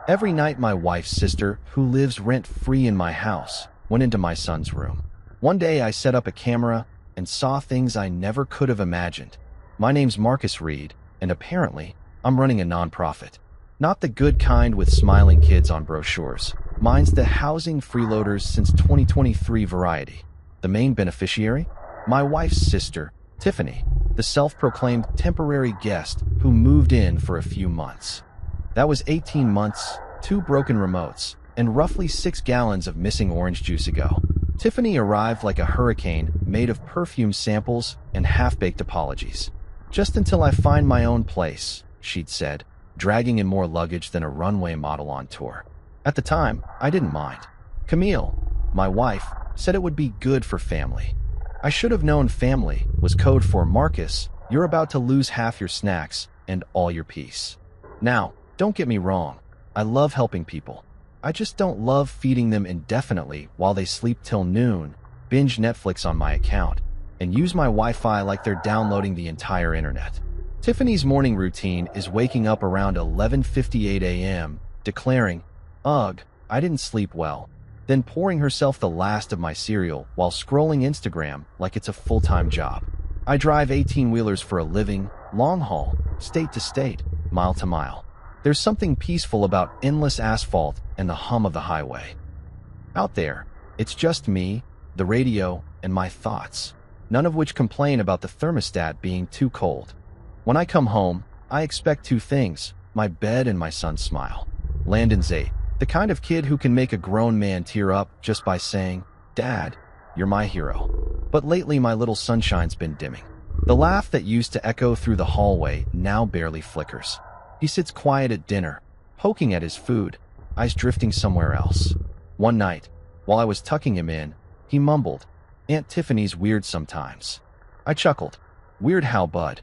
Every night my wife's sister, who lives rent-free in my house, went into my son's room. One day I set up a camera and saw things I never could have imagined. My name's Marcus Reed, and apparently, I'm running a nonprofit. Not the good kind with smiling kids on brochures. Mine's the Housing Freeloaders Since 2023 variety. The main beneficiary? My wife's sister, Tiffany, the self-proclaimed temporary guest who moved in for a few months. That was 18 months, 2 broken remotes, and roughly 6 gallons of missing orange juice ago. Tiffany arrived like a hurricane made of perfume samples and half-baked apologies. "Just until I find my own place," she'd said, dragging in more luggage than a runway model on tour. At the time, I didn't mind. Camille, my wife, said it would be good for family. I should have known family was code for Marcus, you're about to lose half your snacks and all your peace. Now, don't get me wrong, I love helping people. I just don't love feeding them indefinitely while they sleep till noon, binge Netflix on my account, and use my Wi-Fi like they're downloading the entire internet. Tiffany's morning routine is waking up around 11:58 a.m., declaring, "Ugh, I didn't sleep well," then pouring herself the last of my cereal while scrolling Instagram like it's a full-time job. I drive 18-wheelers for a living, long haul, state to state, mile to mile. There's something peaceful about endless asphalt and the hum of the highway. Out there, it's just me, the radio, and my thoughts, none of which complain about the thermostat being too cold. When I come home, I expect 2 things, my bed and my son's smile. Landon's 8, the kind of kid who can make a grown man tear up just by saying, "Dad, you're my hero." But lately my little sunshine's been dimming. The laugh that used to echo through the hallway now barely flickers. He sits quiet at dinner, poking at his food, eyes drifting somewhere else. One night, while I was tucking him in, he mumbled, "Aunt Tiffany's weird sometimes." I chuckled. "Weird how, bud?"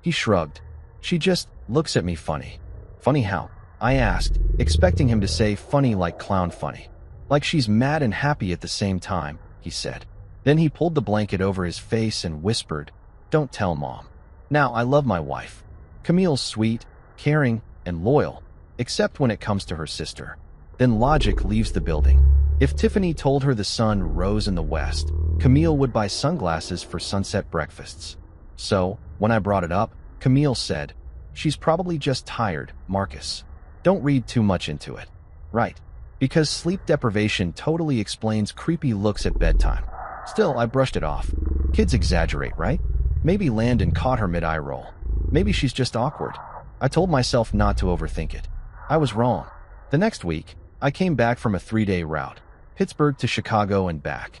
He shrugged. "She just looks at me funny." "Funny how?" I asked, expecting him to say funny like clown funny. "Like she's mad and happy at the same time," he said. Then he pulled the blanket over his face and whispered, "Don't tell Mom." Now, I love my wife. Camille's sweet, caring, and loyal, except when it comes to her sister. Then logic leaves the building. If Tiffany told her the sun rose in the west, Camille would buy sunglasses for sunset breakfasts. So, when I brought it up, Camille said, "She's probably just tired, Marcus. Don't read too much into it." Right. Because sleep deprivation totally explains creepy looks at bedtime. Still, I brushed it off. Kids exaggerate, right? Maybe Landon caught her mid-eye roll. Maybe she's just awkward. I told myself not to overthink it. I was wrong. The next week, I came back from a 3-day route, Pittsburgh to Chicago and back.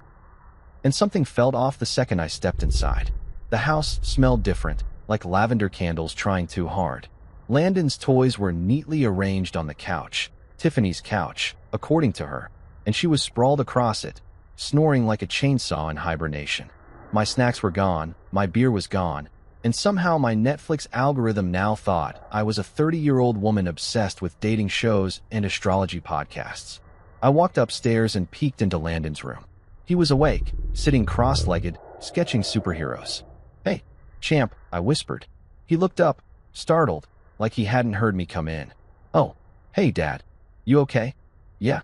And something felt off the second I stepped inside. The house smelled different, like lavender candles trying too hard. Landon's toys were neatly arranged on the couch, Tiffany's couch, according to her, and she was sprawled across it, snoring like a chainsaw in hibernation. My snacks were gone, my beer was gone, and somehow my Netflix algorithm now thought I was a 30-year-old woman obsessed with dating shows and astrology podcasts. I walked upstairs and peeked into Landon's room. He was awake, sitting cross-legged, sketching superheroes. "Hey, champ," I whispered. He looked up, startled, like he hadn't heard me come in. "Oh, hey, Dad. You okay?" "Yeah.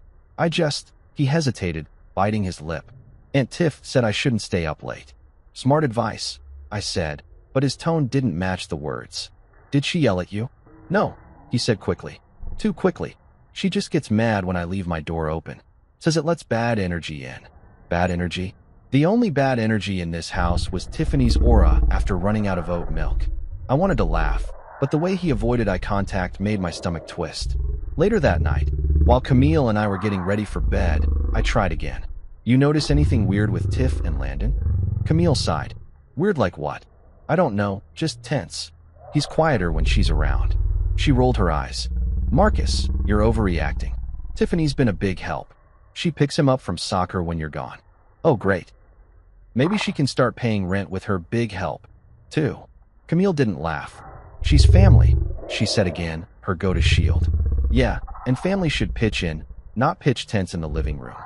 He hesitated, biting his lip. "Aunt Tiff said I shouldn't stay up late." "Smart advice," I said, but his tone didn't match the words. "Did she yell at you?" "No," he said quickly. "Too quickly. She just gets mad when I leave my door open. Says it lets bad energy in." Bad energy? The only bad energy in this house was Tiffany's aura after running out of oat milk. I wanted to laugh, but the way he avoided eye contact made my stomach twist. Later that night, while Camille and I were getting ready for bed, I tried again. "You notice anything weird with Tiff and Landon?" Camille sighed. "Weird like what?" "I don't know, just tense. He's quieter when she's around." She rolled her eyes. "Marcus, you're overreacting. Tiffany's been a big help. She picks him up from soccer when you're gone." "Oh, great. Maybe she can start paying rent with her big help, too." Camille didn't laugh. "She's family," she said again, her go-to shield. "Yeah, and family should pitch in, not pitch tents in the living room."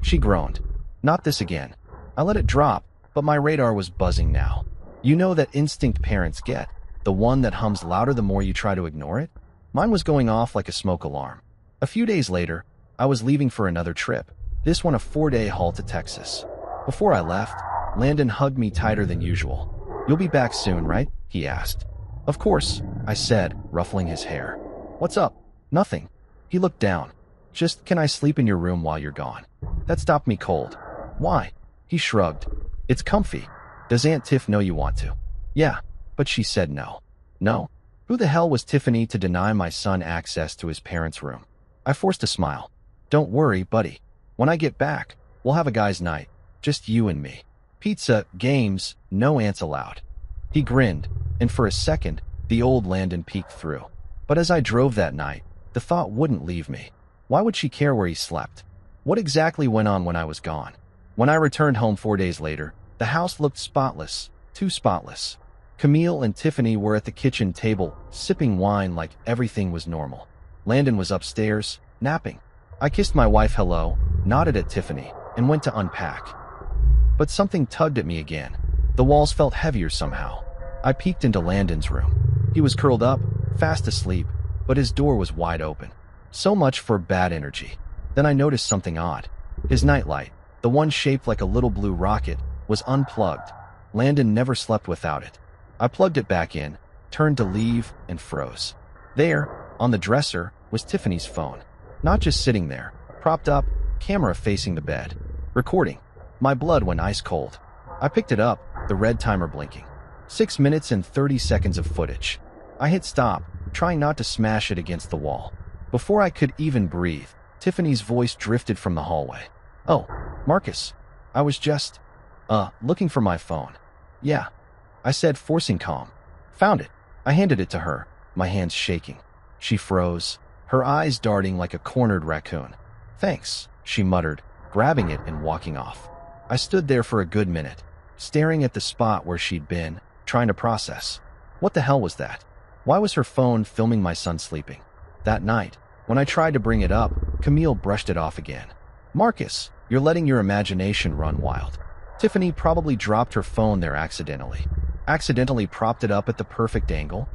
She groaned. "Not this again." I let it drop, but my radar was buzzing now. You know that instinct parents get, the one that hums louder the more you try to ignore it? Mine was going off like a smoke alarm. A few days later, I was leaving for another trip, this one a 4-day haul to Texas. Before I left, Landon hugged me tighter than usual. "You'll be back soon, right?" he asked. "Of course," I said, ruffling his hair. "What's up?" "Nothing." He looked down. "Just, can I sleep in your room while you're gone?" That stopped me cold. "Why?" He shrugged. "It's comfy. Does Aunt Tiff know you want to?" "Yeah, but she said no." "No?" Who the hell was Tiffany to deny my son access to his parents' room? I forced a smile. "Don't worry, buddy. When I get back, we'll have a guy's night. Just you and me. Pizza, games, no aunts allowed." He grinned, and for a second, the old Landon peeked through. But as I drove that night, the thought wouldn't leave me. Why would she care where he slept? What exactly went on when I was gone? When I returned home 4 days later, the house looked spotless, too spotless. Camille and Tiffany were at the kitchen table, sipping wine like everything was normal. Landon was upstairs, napping. I kissed my wife hello, nodded at Tiffany, and went to unpack. But something tugged at me again. The walls felt heavier somehow. I peeked into Landon's room. He was curled up, fast asleep, but his door was wide open. So much for bad energy. Then I noticed something odd. His nightlight, the one shaped like a little blue rocket, was unplugged. Landon never slept without it. I plugged it back in, turned to leave, and froze. There, on the dresser, was Tiffany's phone. Not just sitting there, propped up, camera facing the bed. Recording. My blood went ice cold. I picked it up, the red timer blinking. 6 minutes and 30 seconds of footage. I hit stop, trying not to smash it against the wall. Before I could even breathe, Tiffany's voice drifted from the hallway. "Oh, Marcus. I was just, looking for my phone." "Yeah," I said, forcing calm. "Found it." I handed it to her, my hands shaking. She froze, her eyes darting like a cornered raccoon. "Thanks," she muttered, grabbing it and walking off. I stood there for a good minute, staring at the spot where she'd been, trying to process. What the hell was that? Why was her phone filming my son sleeping? That night, when I tried to bring it up, Camille brushed it off again. "Marcus, you're letting your imagination run wild." Tiffany probably dropped her phone there accidentally. Accidentally propped it up at the perfect angle?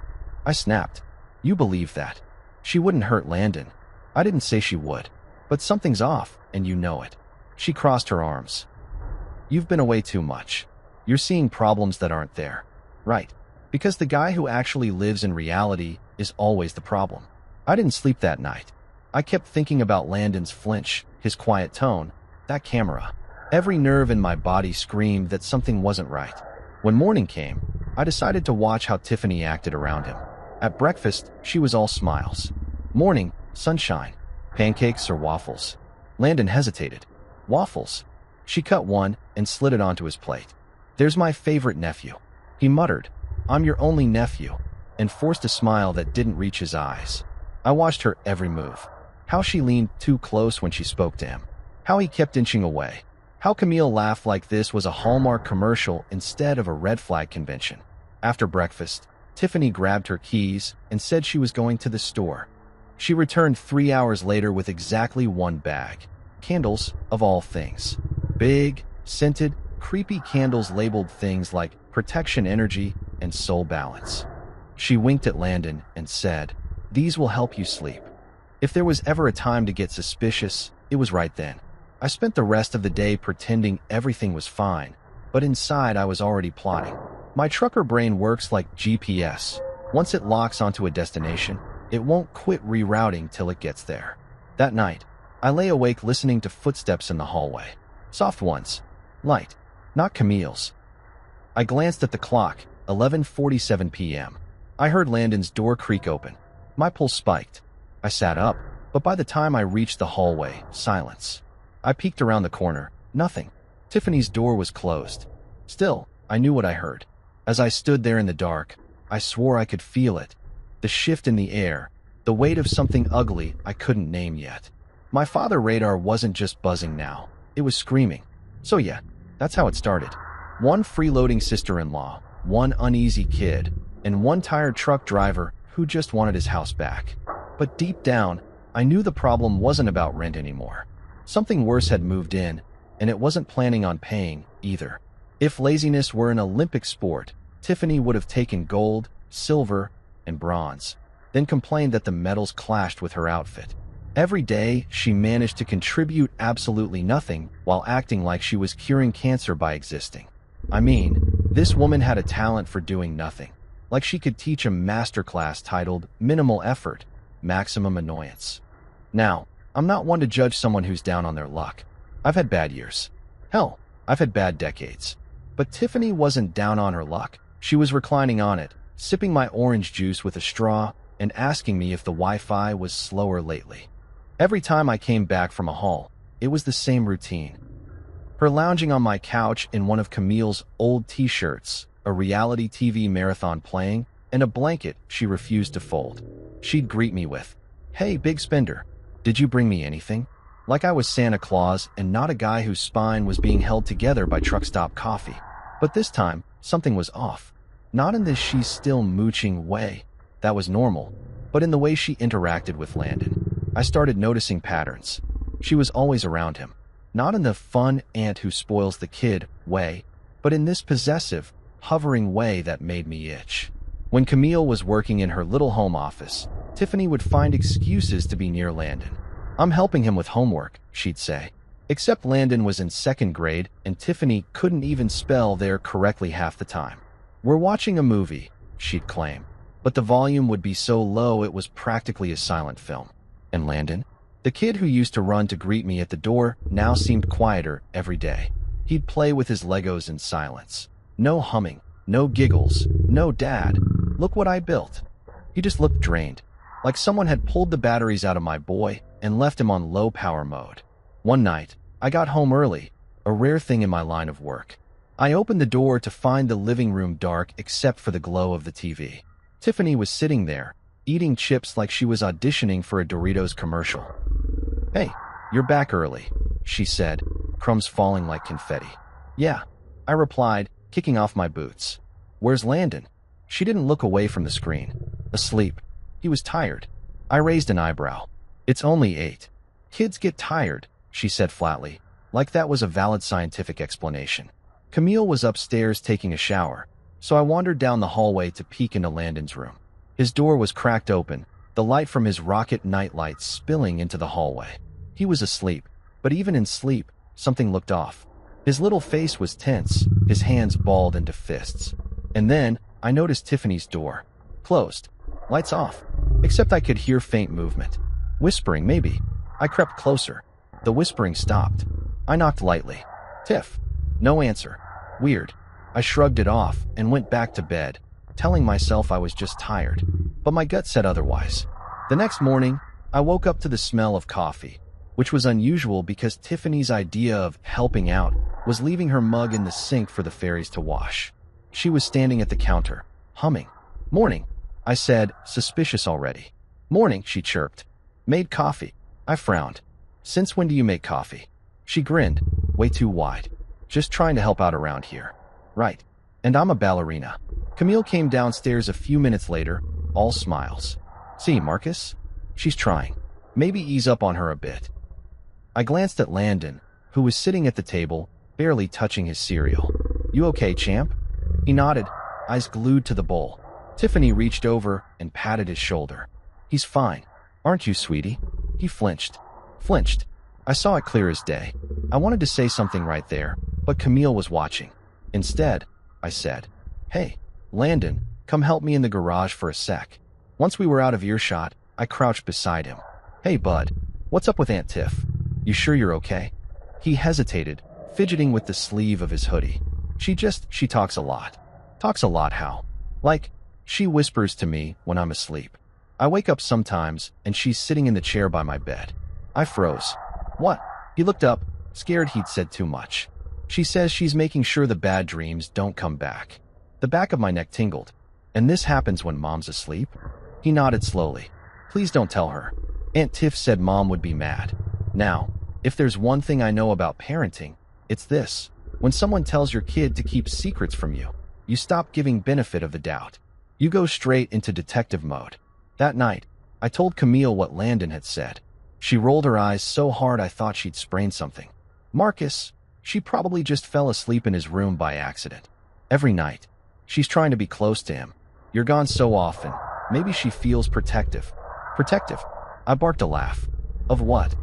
I snapped. "You believe that? She wouldn't hurt Landon." "I didn't say she would. But something's off, and you know it." She crossed her arms. "You've been away too much. You're seeing problems that aren't there." "Right. Because the guy who actually lives in reality is always the problem." I didn't sleep that night. I kept thinking about Landon's flinch, his quiet tone, that camera. Every nerve in my body screamed that something wasn't right. When morning came, I decided to watch how Tiffany acted around him. At breakfast, she was all smiles. "Morning, sunshine. Pancakes or waffles?" Landon hesitated. "Waffles." She cut one and slid it onto his plate. "There's my favorite nephew." He muttered, "I'm your only nephew," and forced a smile that didn't reach his eyes. I watched her every move. How she leaned too close when she spoke to him. How he kept inching away. How Camille laughed like this was a Hallmark commercial instead of a red flag convention. After breakfast, Tiffany grabbed her keys and said she was going to the store. She returned 3 hours later with exactly one bag. Candles, of all things. Big, scented, creepy candles labeled things like protection energy and soul balance. She winked at Landon and said, "These will help you sleep." If there was ever a time to get suspicious, it was right then. I spent the rest of the day pretending everything was fine, but inside I was already plotting. My trucker brain works like GPS. Once it locks onto a destination, it won't quit rerouting till it gets there. That night, I lay awake listening to footsteps in the hallway. Soft ones. Light. Not Camille's. I glanced at the clock, 11:47 p.m. I heard Landon's door creak open. My pulse spiked. I sat up, but by the time I reached the hallway, silence. I peeked around the corner. Nothing. Tiffany's door was closed. Still, I knew what I heard. As I stood there in the dark, I swore I could feel it. The shift in the air, the weight of something ugly I couldn't name yet. My father radar wasn't just buzzing now. It was screaming. So yeah, that's how it started. One freeloading sister-in-law, one uneasy kid, and one tired truck driver who just wanted his house back. But deep down, I knew the problem wasn't about rent anymore. Something worse had moved in, and it wasn't planning on paying either. If laziness were an Olympic sport, Tiffany would have taken gold, silver, and bronze, then complained that the medals clashed with her outfit. Every day, she managed to contribute absolutely nothing while acting like she was curing cancer by existing. I mean, this woman had a talent for doing nothing. Like she could teach a masterclass titled Minimal Effort, Maximum Annoyance. Now, I'm not one to judge someone who's down on their luck. I've had bad years. Hell, I've had bad decades. But Tiffany wasn't down on her luck. She was reclining on it, sipping my orange juice with a straw and asking me if the Wi-Fi was slower lately. Every time I came back from a haul, it was the same routine. Her lounging on my couch in one of Camille's old t-shirts, a reality TV marathon playing, and a blanket she refused to fold. She'd greet me with, "Hey, big spender, did you bring me anything?" Like I was Santa Claus and not a guy whose spine was being held together by truck stop coffee. But this time, something was off. Not in this she's still mooching way. That was normal. But in the way she interacted with Landon. I started noticing patterns. She was always around him. Not in the fun aunt who spoils the kid way, but in this possessive, hovering way that made me itch. When Camille was working in her little home office, Tiffany would find excuses to be near Landon. "I'm helping him with homework," she'd say. Except Landon was in second grade and Tiffany couldn't even spell there correctly half the time. "We're watching a movie," she'd claim. But the volume would be so low it was practically a silent film. And Landon, the kid who used to run to greet me at the door, now seemed quieter every day. He'd play with his Legos in silence. No humming, no giggles, no "Dad, look what I built." He just looked drained, like someone had pulled the batteries out of my boy and left him on low power mode. One night, I got home early, a rare thing in my line of work. I opened the door to find the living room dark except for the glow of the TV. Tiffany was sitting there, eating chips like she was auditioning for a Doritos commercial. "Hey, you're back early," she said, crumbs falling like confetti. "Yeah," I replied, kicking off my boots. "Where's Landon?" She didn't look away from the screen. "Asleep. He was tired." I raised an eyebrow. "It's only 8. Kids get tired," she said flatly, like that was a valid scientific explanation. Camille was upstairs taking a shower, so I wandered down the hallway to peek into Landon's room. His door was cracked open, the light from his rocket nightlight spilling into the hallway. He was asleep, but even in sleep, something looked off. His little face was tense, his hands balled into fists. And then, I noticed Tiffany's door. Closed. Lights off. Except I could hear faint movement. Whispering, maybe. I crept closer. The whispering stopped. I knocked lightly. "Tiff." No answer. Weird. I shrugged it off and went back to bed, telling myself I was just tired. But my gut said otherwise. The next morning, I woke up to the smell of coffee, which was unusual because Tiffany's idea of helping out was leaving her mug in the sink for the fairies to wash. She was standing at the counter, humming. "Morning," I said, suspicious already. "Morning," she chirped. "Made coffee." I frowned. "Since when do you make coffee?" She grinned, way too wide. "Just trying to help out around here." "Right. And I'm a ballerina." Camille came downstairs a few minutes later, all smiles. "See, Marcus? She's trying. Maybe ease up on her a bit." I glanced at Landon, who was sitting at the table, barely touching his cereal. "You okay, champ?" He nodded, eyes glued to the bowl. Tiffany reached over and patted his shoulder. "He's fine. Aren't you, sweetie?" He flinched. I saw it clear as day. I wanted to say something right there, but Camille was watching. Instead, I said, "Hey, Landon, come help me in the garage for a sec." Once we were out of earshot, I crouched beside him. "Hey, bud, what's up with Aunt Tiff? You sure you're okay?" He hesitated, fidgeting with the sleeve of his hoodie. She talks a lot." "Talks a lot how?" "Like, she whispers to me when I'm asleep. I wake up sometimes, and she's sitting in the chair by my bed." I froze. "What?" He looked up, scared he'd said too much. "She says she's making sure the bad dreams don't come back." The back of my neck tingled. "And this happens when Mom's asleep?" He nodded slowly. "Please don't tell her. Aunt Tiff said Mom would be mad." Now, if there's one thing I know about parenting, it's this. When someone tells your kid to keep secrets from you, you stop giving benefit of the doubt. You go straight into detective mode. That night, I told Camille what Landon had said. She rolled her eyes so hard I thought she'd sprained something. "Marcus, she probably just fell asleep in his room by accident. Every night. She's trying to be close to him. You're gone so often. Maybe she feels protective." "Protective?" I barked a laugh. Of what?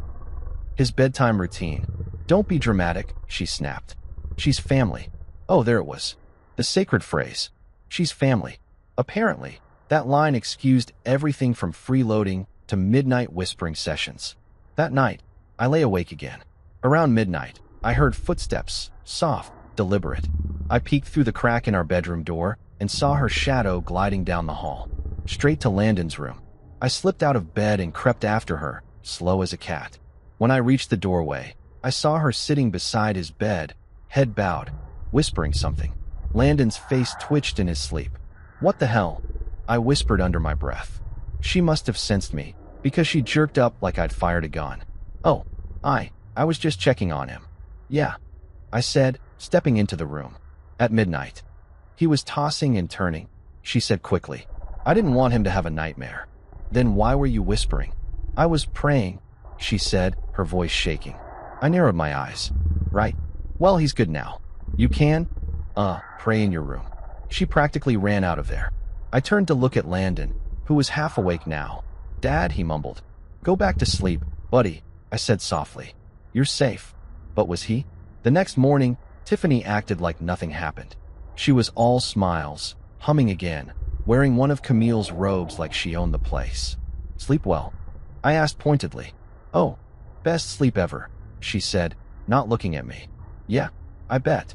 His bedtime routine. Don't be dramatic, she snapped. She's family. Oh, there it was. The sacred phrase. She's family. Apparently, that line excused everything from freeloading to midnight whispering sessions. That night, I lay awake again. Around midnight, I heard footsteps, soft, deliberate. I peeked through the crack in our bedroom door and saw her shadow gliding down the hall, straight to Landon's room. I slipped out of bed and crept after her, slow as a cat. When I reached the doorway, I saw her sitting beside his bed, head bowed, whispering something. Landon's face twitched in his sleep. What the hell? I whispered under my breath. She must have sensed me, because she jerked up like I'd fired a gun. Oh, I was just checking on him. Yeah, I said, stepping into the room. At midnight. He was tossing and turning, she said quickly. I didn't want him to have a nightmare. Then why were you whispering? I was praying, she said, her voice shaking. I narrowed my eyes. Right. Well, he's good now. You can, pray in your room. She practically ran out of there. I turned to look at Landon, who was half awake now. Dad, he mumbled. Go back to sleep, buddy, I said softly. You're safe. But was he? The next morning, Tiffany acted like nothing happened. She was all smiles, humming again, wearing one of Camille's robes like she owned the place. Sleep well? I asked pointedly. Oh, best sleep ever, she said, not looking at me. Yeah, I bet.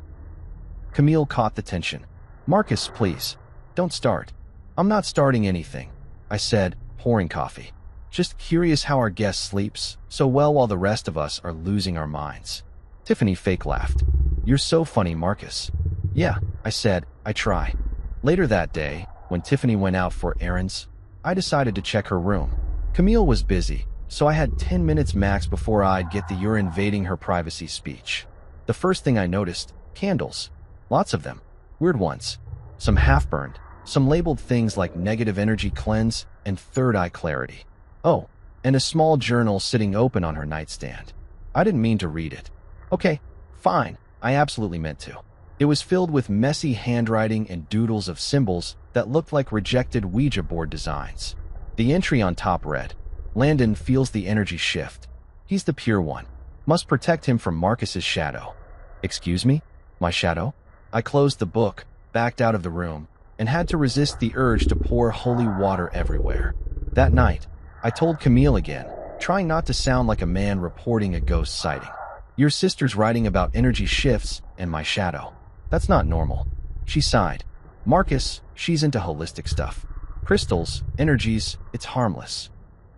Camille caught the tension. Marcus, please, don't start. I'm not starting anything, I said, pouring coffee. Just curious how our guest sleeps so well while the rest of us are losing our minds. Tiffany fake laughed. You're so funny, Marcus. Yeah, I said, I try. Later that day, when Tiffany went out for errands, I decided to check her room. Camille was busy, so I had 10 minutes max before I'd get the "you're invading her privacy" speech. The first thing I noticed, candles. Lots of them. Weird ones. Some half-burned, some labeled things like negative energy cleanse and third eye clarity. Oh, and a small journal sitting open on her nightstand. I didn't mean to read it. Okay, fine, I absolutely meant to. It was filled with messy handwriting and doodles of symbols that looked like rejected Ouija board designs. The entry on top read, Landon feels the energy shift. He's the pure one. Must protect him from Marcus's shadow. Excuse me? My shadow? I closed the book, backed out of the room, and had to resist the urge to pour holy water everywhere. That night, I told Camille again, trying not to sound like a man reporting a ghost sighting. Your sister's writing about energy shifts and my shadow. That's not normal. She sighed. Marcus, she's into holistic stuff. Crystals, energies, it's harmless.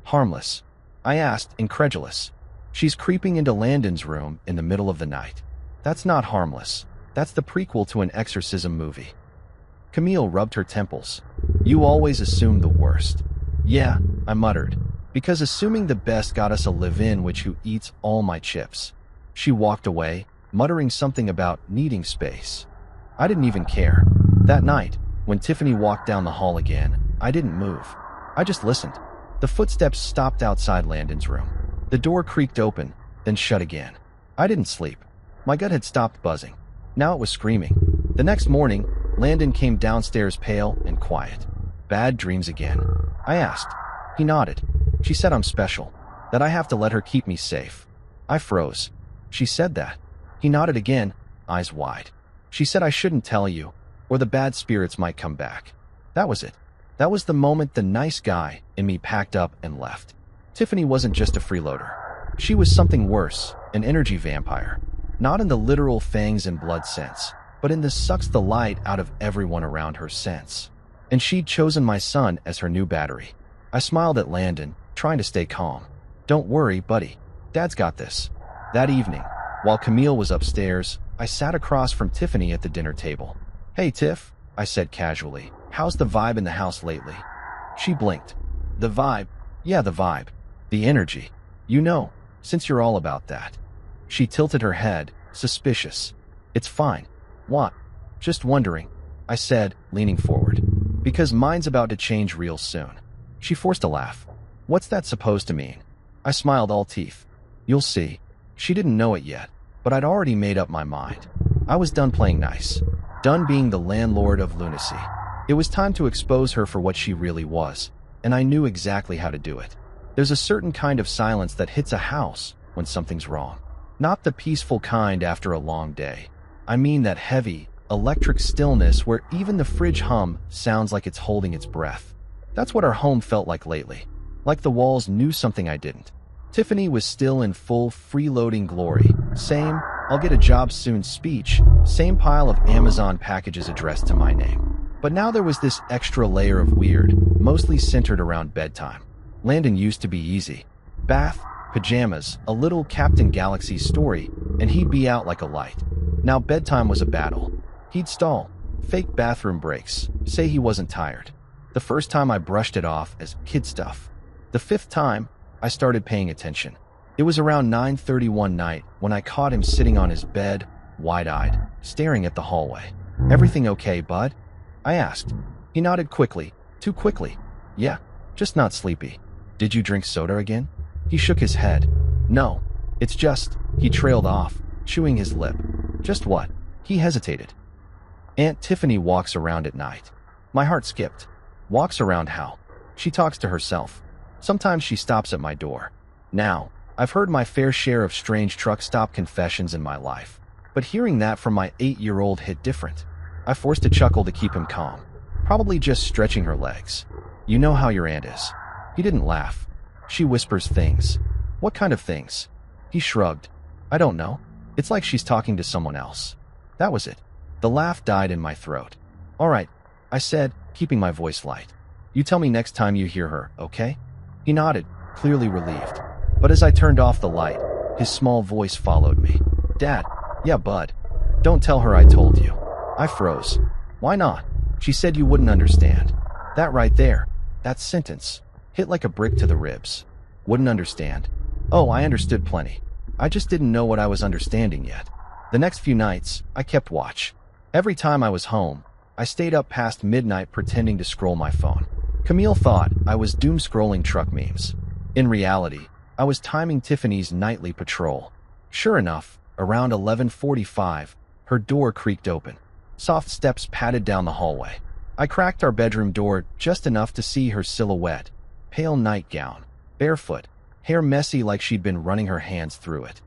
Harmless? I asked, incredulous. She's creeping into Landon's room in the middle of the night. That's not harmless. That's the prequel to an exorcism movie. Camille rubbed her temples. You always assume the worst. Yeah, I muttered, because assuming the best got us a live-in which who eats all my chips. She walked away, muttering something about needing space. I didn't even care. That night, when Tiffany walked down the hall again, I didn't move. I just listened. The footsteps stopped outside Landon's room. The door creaked open, then shut again. I didn't sleep. My gut had stopped buzzing. Now it was screaming. The next morning, Landon came downstairs pale and quiet. Bad dreams again? I asked. He nodded. She said I'm special, that I have to let her keep me safe. I froze. She said that. He nodded again, eyes wide. She said I shouldn't tell you, or the bad spirits might come back. That was it. That was the moment the nice guy in me packed up and left. Tiffany wasn't just a freeloader. She was something worse, an energy vampire. Not in the literal fangs and blood sense, but in the sucks the light out of everyone around her sense. And she'd chosen my son as her new battery. I smiled at Landon, trying to stay calm. Don't worry, buddy. Dad's got this. That evening, while Camille was upstairs, I sat across from Tiffany at the dinner table. Hey, Tiff, I said casually. How's the vibe in the house lately? She blinked. The vibe? Yeah, the vibe. The energy. You know, since you're all about that. She tilted her head, suspicious. It's fine. What? Just wondering, I said, leaning forward. Because mine's about to change real soon. She forced a laugh. What's that supposed to mean? I smiled all teeth. You'll see. She didn't know it yet, but I'd already made up my mind. I was done playing nice. Done being the landlord of lunacy. It was time to expose her for what she really was, and I knew exactly how to do it. There's a certain kind of silence that hits a house when something's wrong. Not the peaceful kind after a long day. I mean that heavy, electric stillness where even the fridge hum sounds like it's holding its breath. That's what our home felt like lately. Like the walls knew something I didn't. Tiffany was still in full freeloading glory. Same, "I'll get a job soon" speech, same pile of Amazon packages addressed to my name. But now there was this extra layer of weird, mostly centered around bedtime. Landon used to be easy. Bath, pajamas, a little Captain Galaxy story, and he'd be out like a light. Now bedtime was a battle. He'd stall, fake bathroom breaks, say he wasn't tired. The first time I brushed it off as kid stuff. The fifth time, I started paying attention. It was around 9:30 one night when I caught him sitting on his bed, wide-eyed, staring at the hallway. "Everything okay, bud?" I asked. He nodded quickly, too quickly. "Yeah, just not sleepy." "Did you drink soda again?" He shook his head. "No, it's just," he trailed off, chewing his lip. "Just what?" He hesitated. "Aunt Tiffany walks around at night." My heart skipped. Walks around how? She talks to herself. Sometimes she stops at my door. Now, I've heard my fair share of strange truck stop confessions in my life, but hearing that from my 8-year-old hit different. I forced a chuckle to keep him calm. Probably just stretching her legs. "You know how your aunt is." He didn't laugh. "She whispers things." "What kind of things?" He shrugged. "I don't know. It's like she's talking to someone else." That was it. The laugh died in my throat. "All right," I said, keeping my voice light. "You tell me next time you hear her, okay?" He nodded, clearly relieved. But as I turned off the light, his small voice followed me. "Dad." "Yeah, bud. Don't tell her I told you." I froze. "Why not?" "She said you wouldn't understand." That right there, that sentence, hit like a brick to the ribs. Wouldn't understand. Oh, I understood plenty. I just didn't know what I was understanding yet. The next few nights, I kept watch. Every time I was home, I stayed up past midnight pretending to scroll my phone. Camille thought I was doom-scrolling truck memes. In reality, I was timing Tiffany's nightly patrol. Sure enough, around 11:45, her door creaked open. Soft steps padded down the hallway. I cracked our bedroom door just enough to see her silhouette. Pale nightgown, barefoot, hair messy like she'd been running her hands through it.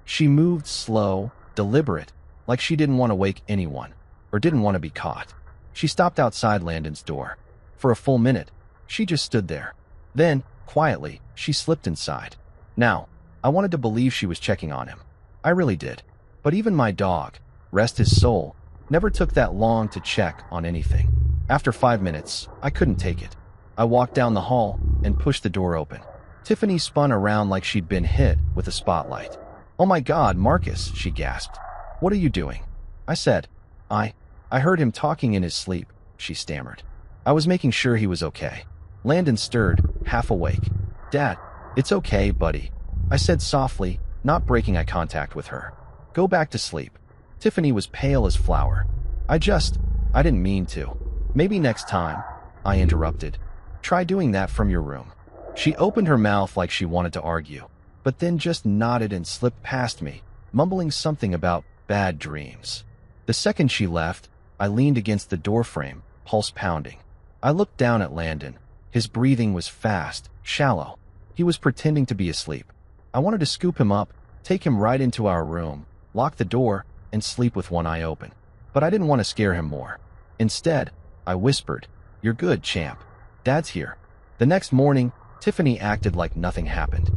She moved slow, deliberate, like she didn't want to wake anyone, or didn't want to be caught. She stopped outside Landon's door. For a full minute, she just stood there. Then, quietly, she slipped inside. Now, I wanted to believe she was checking on him. I really did. But even my dog, rest his soul, never took that long to check on anything. After 5 minutes, I couldn't take it. I walked down the hall and pushed the door open. Tiffany spun around like she'd been hit with a spotlight. "Oh my God, Marcus," she gasped. "What are you doing?" I said. I heard him talking in his sleep," she stammered. I was making sure he was okay. Landon stirred, half awake. "Dad, it's okay, buddy," I said softly, not breaking eye contact with her. "Go back to sleep." Tiffany was pale as flour. I didn't mean to." "Maybe next time," I interrupted. "Try doing that from your room." She opened her mouth like she wanted to argue, but then just nodded and slipped past me, mumbling something about bad dreams. The second she left, I leaned against the doorframe, pulse pounding. I looked down at Landon. His breathing was fast, shallow. He was pretending to be asleep. I wanted to scoop him up, take him right into our room, lock the door, and sleep with one eye open. But I didn't want to scare him more. Instead, I whispered, "You're good, champ. Dad's here." The next morning, Tiffany acted like nothing happened.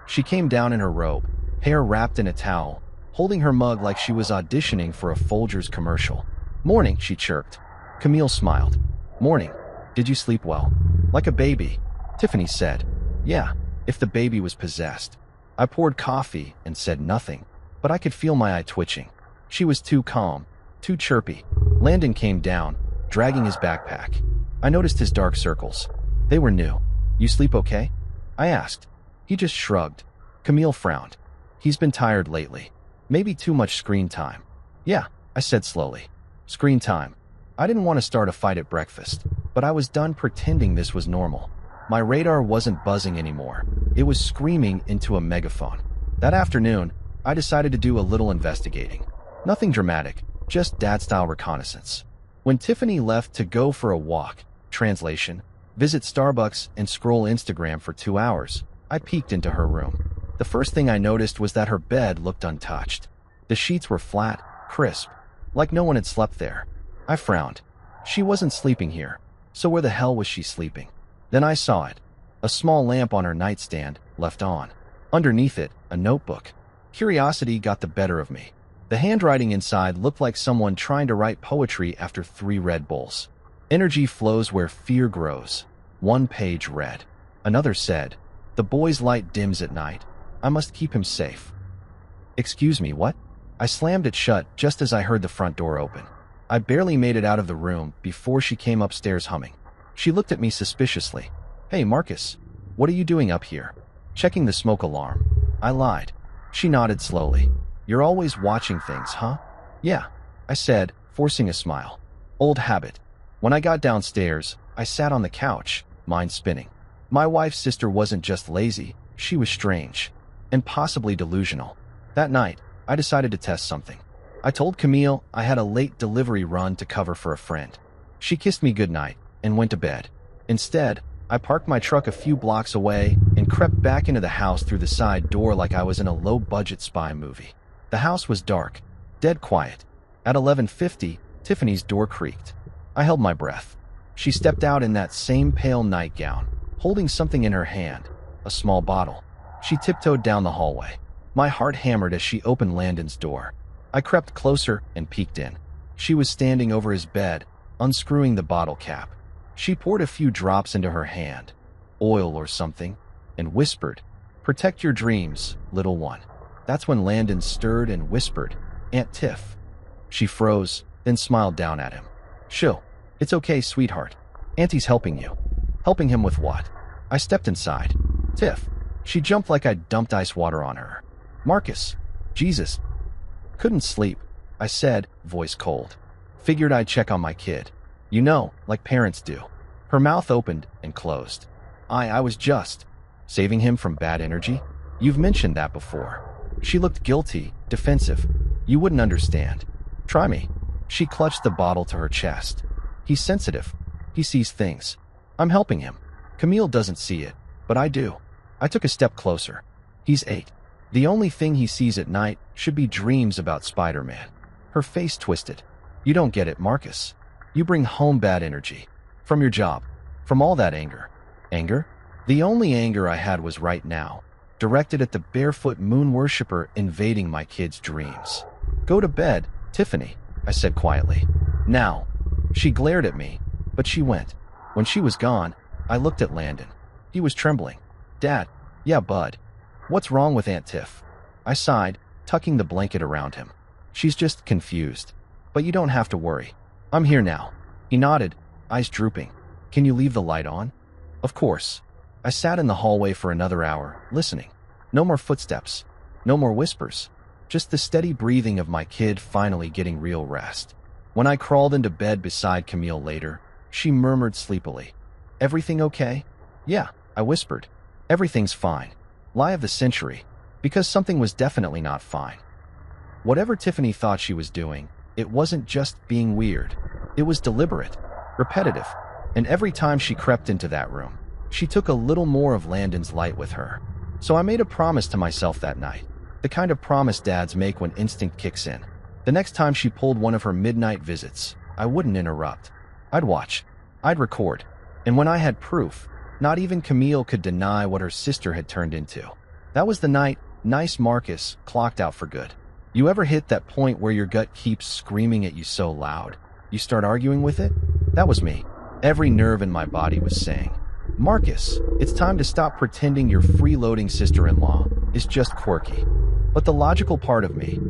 She came down in her robe, hair wrapped in a towel, holding her mug like she was auditioning for a Folgers commercial. "Morning," she chirped. Camille smiled. "Morning. Did you sleep well?" "Like a baby," Tiffany said. "Yeah, if the baby was possessed." I poured coffee and said nothing, but I could feel my eye twitching. She was too calm, too chirpy. Landon came down, dragging his backpack. I noticed his dark circles. They were new. "You sleep okay?" I asked. He just shrugged. Camille frowned. "He's been tired lately. Maybe too much screen time." "Yeah," I said slowly. "Screen time." I didn't want to start a fight at breakfast, but I was done pretending this was normal. My radar wasn't buzzing anymore. It was screaming into a megaphone. That afternoon, I decided to do a little investigating. Nothing dramatic, just dad-style reconnaissance. When Tiffany left to go for a walk, translation, visit Starbucks, and scroll Instagram for 2 hours. I peeked into her room. The first thing I noticed was that her bed looked untouched. The sheets were flat, crisp, like no one had slept there. I frowned. She wasn't sleeping here, so where the hell was she sleeping? Then I saw it. A small lamp on her nightstand, left on. Underneath it, a notebook. Curiosity got the better of me. The handwriting inside looked like someone trying to write poetry after 3 Red Bulls. Energy flows where fear grows. One page read. Another said, "The boy's light dims at night. I must keep him safe." Excuse me, what? I slammed it shut just as I heard the front door open. I barely made it out of the room before she came upstairs humming. She looked at me suspiciously. "Hey, Marcus, what are you doing up here?" "Checking the smoke alarm." I lied. She nodded slowly. "You're always watching things, huh?" "Yeah," I said, forcing a smile. "Old habit." When I got downstairs, I sat on the couch, mind spinning. My wife's sister wasn't just lazy, she was strange. And possibly delusional. That night, I decided to test something. I told Camille I had a late delivery run to cover for a friend. She kissed me goodnight and went to bed. Instead, I parked my truck a few blocks away and crept back into the house through the side door like I was in a low-budget spy movie. The house was dark, dead quiet. At 11:50, Tiffany's door creaked. I held my breath. She stepped out in that same pale nightgown, holding something in her hand, a small bottle. She tiptoed down the hallway. My heart hammered as she opened Landon's door. I crept closer and peeked in. She was standing over his bed, unscrewing the bottle cap. She poured a few drops into her hand, oil or something, and whispered, "Protect your dreams, little one." That's when Landon stirred and whispered, "Aunt Tiff." She froze, then smiled down at him. "Shoo, it's okay, sweetheart. Auntie's helping you." "Helping him with what?" I stepped inside. "Tiff." She jumped like I'd dumped ice water on her. "Marcus." "Jesus." "Couldn't sleep," I said, voice cold. "Figured I'd check on my kid. You know, like parents do." Her mouth opened and closed. I was just saving him from bad energy. "You've mentioned that before." She looked guilty, defensive. "You wouldn't understand. Try me." She clutched the bottle to her chest. "He's sensitive. He sees things. I'm helping him. Camille doesn't see it, but I do." I took a step closer. "He's 8. The only thing he sees at night should be dreams about Spider-Man." Her face twisted. "You don't get it, Marcus. You bring home bad energy. From your job. From all that anger." "Anger?" The only anger I had was right now, directed at the barefoot moon worshipper invading my kid's dreams. "Go to bed, Tiffany," I said quietly. "Now." She glared at me, but she went. When she was gone, I looked at Landon. He was trembling. "Dad." "Yeah, bud. What's wrong with Aunt Tiff?" I sighed, tucking the blanket around him. "She's just confused. But you don't have to worry. I'm here now." He nodded, eyes drooping. "Can you leave the light on?" "Of course." I sat in the hallway for another hour, listening. No more footsteps. No more whispers. Just the steady breathing of my kid finally getting real rest. When I crawled into bed beside Camille later, she murmured sleepily, "Everything okay?" "Yeah," I whispered. "Everything's fine." Lie of the century, because something was definitely not fine. Whatever Tiffany thought she was doing, it wasn't just being weird. It was deliberate, repetitive, and every time she crept into that room, she took a little more of Landon's light with her. So I made a promise to myself that night, the kind of promise dads make when instinct kicks in. The next time she pulled one of her midnight visits, I wouldn't interrupt. I'd watch. I'd record. And when I had proof, not even Camille could deny what her sister had turned into. That was the night nice Marcus clocked out for good. You ever hit that point where your gut keeps screaming at you so loud, you start arguing with it? That was me. Every nerve in my body was saying, "Marcus, it's time to stop pretending your freeloading sister-in-law is just quirky." But the logical part of me,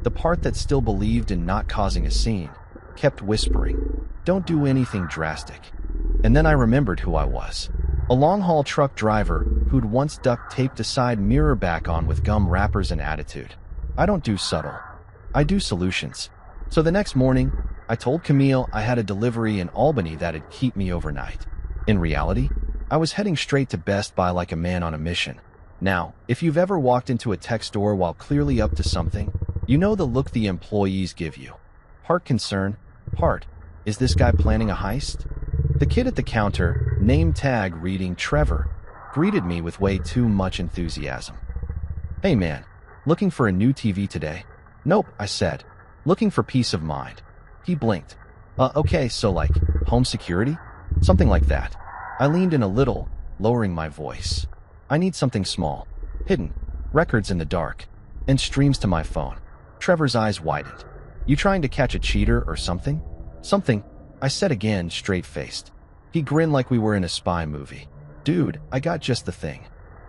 the part that still believed in not causing a scene, kept whispering, "Don't do anything drastic." And then I remembered who I was. A long-haul truck driver who'd once duct-taped a side mirror back on with gum wrappers and attitude. I don't do subtle. I do solutions. So the next morning, I told Camille I had a delivery in Albany that'd keep me overnight. In reality, I was heading straight to Best Buy like a man on a mission. Now, if you've ever walked into a tech store while clearly up to something, you know the look the employees give you. Part concern, part, is this guy planning a heist? The kid at the counter, name tag reading Trevor, greeted me with way too much enthusiasm. "Hey man, looking for a new TV today?" "Nope," I said. "Looking for peace of mind." He blinked. Okay, so like, home security? Something like that." I leaned in a little, lowering my voice. "I need something small, hidden, records in the dark, and streams to my phone." Trevor's eyes widened. "You trying to catch a cheater or something?" "Something," I said again, straight-faced. He grinned like we were in a spy movie. "Dude, I got just the thing."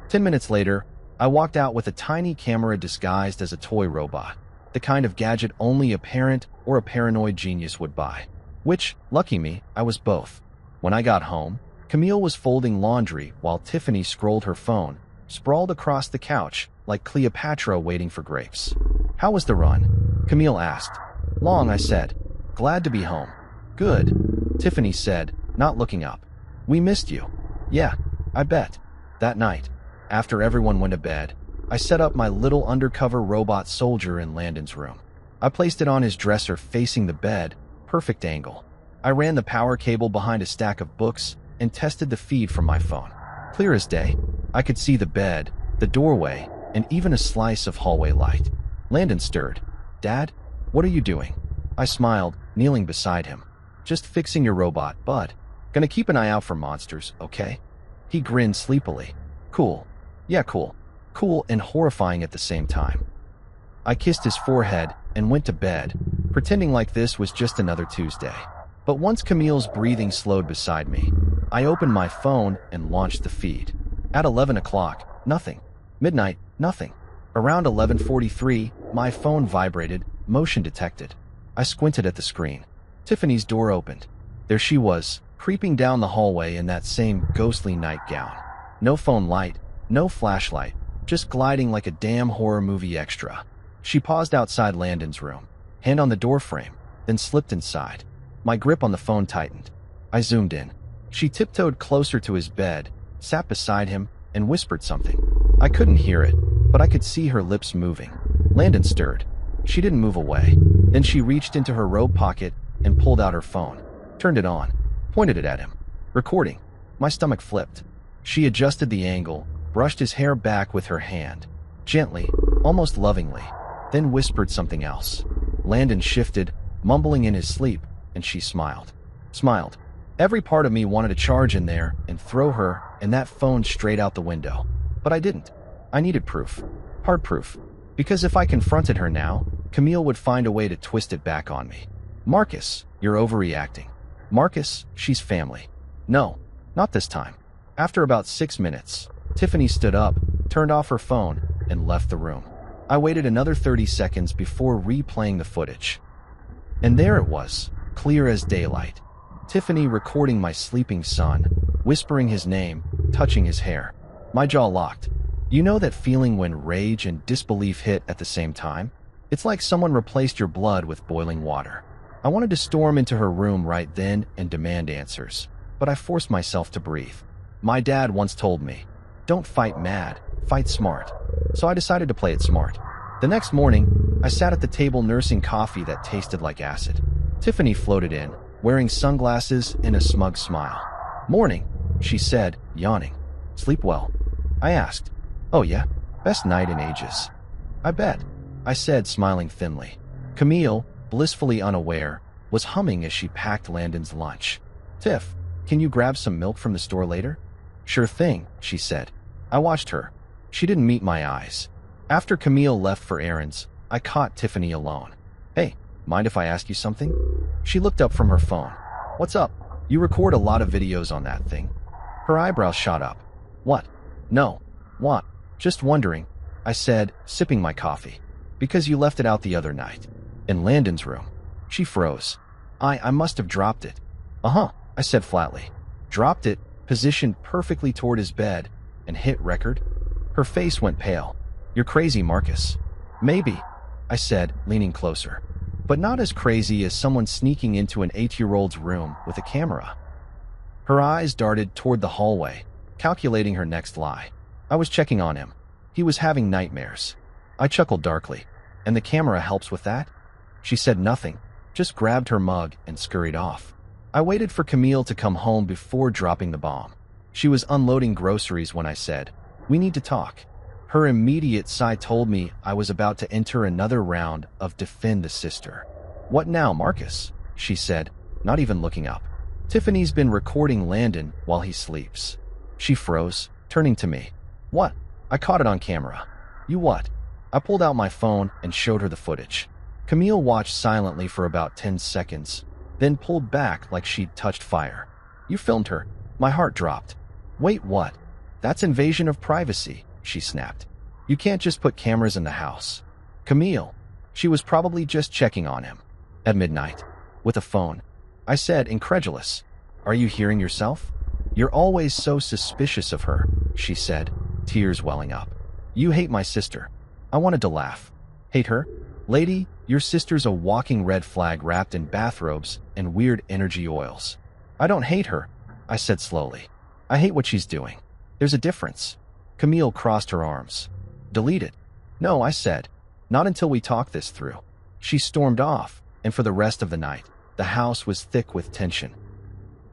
10 minutes later, I walked out with a tiny camera disguised as a toy robot, the kind of gadget only a parent or a paranoid genius would buy. Which, lucky me, I was both. When I got home, Camille was folding laundry while Tiffany scrolled her phone, sprawled across the couch like Cleopatra waiting for grapes. "How was the run?" Camille asked. "Long," I said. "Glad to be home." "Good," Tiffany said, not looking up. "We missed you." "Yeah, I bet." That night, after everyone went to bed, I set up my little undercover robot soldier in Landon's room. I placed it on his dresser facing the bed, perfect angle. I ran the power cable behind a stack of books and tested the feed from my phone. Clear as day, I could see the bed, the doorway, and even a slice of hallway light. Landon stirred. "Dad, what are you doing?" I smiled, kneeling beside him. "Just fixing your robot, bud. Gonna keep an eye out for monsters, okay?" He grinned sleepily. "Cool. Yeah, cool. Cool and horrifying at the same time." I kissed his forehead and went to bed, pretending like this was just another Tuesday. But once Camille's breathing slowed beside me, I opened my phone and launched the feed. At 11 o'clock, nothing. Midnight, nothing. Around 11:43, my phone vibrated, motion detected. I squinted at the screen. Tiffany's door opened. There she was, creeping down the hallway in that same ghostly nightgown. No phone light, no flashlight, just gliding like a damn horror movie extra. She paused outside Landon's room, hand on the doorframe, then slipped inside. My grip on the phone tightened. I zoomed in. She tiptoed closer to his bed, sat beside him, and whispered something. I couldn't hear it, but I could see her lips moving. Landon stirred. She didn't move away. Then she reached into her robe pocket and pulled out her phone, turned it on, pointed it at him. Recording. My stomach flipped. She adjusted the angle, brushed his hair back with her hand, gently, almost lovingly, then whispered something else. Landon shifted, mumbling in his sleep, and she smiled. Smiled. Every part of me wanted to charge in there and throw her and that phone straight out the window. But I didn't. I needed proof. Hard proof. Because if I confronted her now, Camille would find a way to twist it back on me. "Marcus, you're overreacting." "Marcus, she's family." "No, not this time." After about 6 minutes, Tiffany stood up, turned off her phone, and left the room. I waited another 30 seconds before replaying the footage. And there it was, clear as daylight. Tiffany recording my sleeping son, whispering his name, touching his hair. My jaw locked. You know that feeling when rage and disbelief hit at the same time? It's like someone replaced your blood with boiling water. I wanted to storm into her room right then and demand answers, but I forced myself to breathe. My dad once told me, "Don't fight mad, fight smart." So I decided to play it smart. The next morning, I sat at the table nursing coffee that tasted like acid. Tiffany floated in, wearing sunglasses and a smug smile. "Morning," she said, yawning. "Sleep well?" I asked. "Oh yeah, best night in ages." "I bet," I said, smiling thinly. Camille, blissfully unaware, was humming as she packed Landon's lunch. "Tiff, can you grab some milk from the store later?" "Sure thing," she said. I watched her. She didn't meet my eyes. After Camille left for errands, I caught Tiffany alone. "Hey, mind if I ask you something?" She looked up from her phone. "What's up? You record a lot of videos on that thing." Her eyebrows shot up. "What?" "No. What? Just wondering," I said, sipping my coffee. "Because you left it out the other night. In Landon's room." She froze. I must have dropped it." "Uh-huh," I said flatly. "Dropped it, positioned perfectly toward his bed, and hit record?" Her face went pale. "You're crazy, Marcus." "Maybe," I said, leaning closer. "But not as crazy as someone sneaking into an 8-year-old's room with a camera." Her eyes darted toward the hallway, calculating her next lie. I was checking on him. He was having nightmares. I chuckled darkly. "And the camera helps with that?" She said nothing, just grabbed her mug and scurried off. I waited for Camille to come home before dropping the bomb. She was unloading groceries when I said, "We need to talk." Her immediate sigh told me I was about to enter another round of Defend the Sister. "What now, Marcus?" she said, not even looking up. "Tiffany's been recording Landon while he sleeps." She froze, turning to me. "What?" "I caught it on camera." "You what?" I pulled out my phone and showed her the footage. Camille watched silently for about 10 seconds, then pulled back like she'd touched fire. "You filmed her?" My heart dropped. "Wait, what?" "That's invasion of privacy," she snapped. "You can't just put cameras in the house." "Camille." She was probably just checking on him. At midnight. With a phone. I said, incredulous. "Are you hearing yourself?" "You're always so suspicious of her," she said, tears welling up. "You hate my sister." I wanted to laugh. "Hate her? Lady, your sister's a walking red flag wrapped in bathrobes and weird energy oils." "I don't hate her," I said slowly. "I hate what she's doing. There's a difference." Camille crossed her arms. "Delete it." "No," I said. "Not until we talk this through." She stormed off, and for the rest of the night, the house was thick with tension.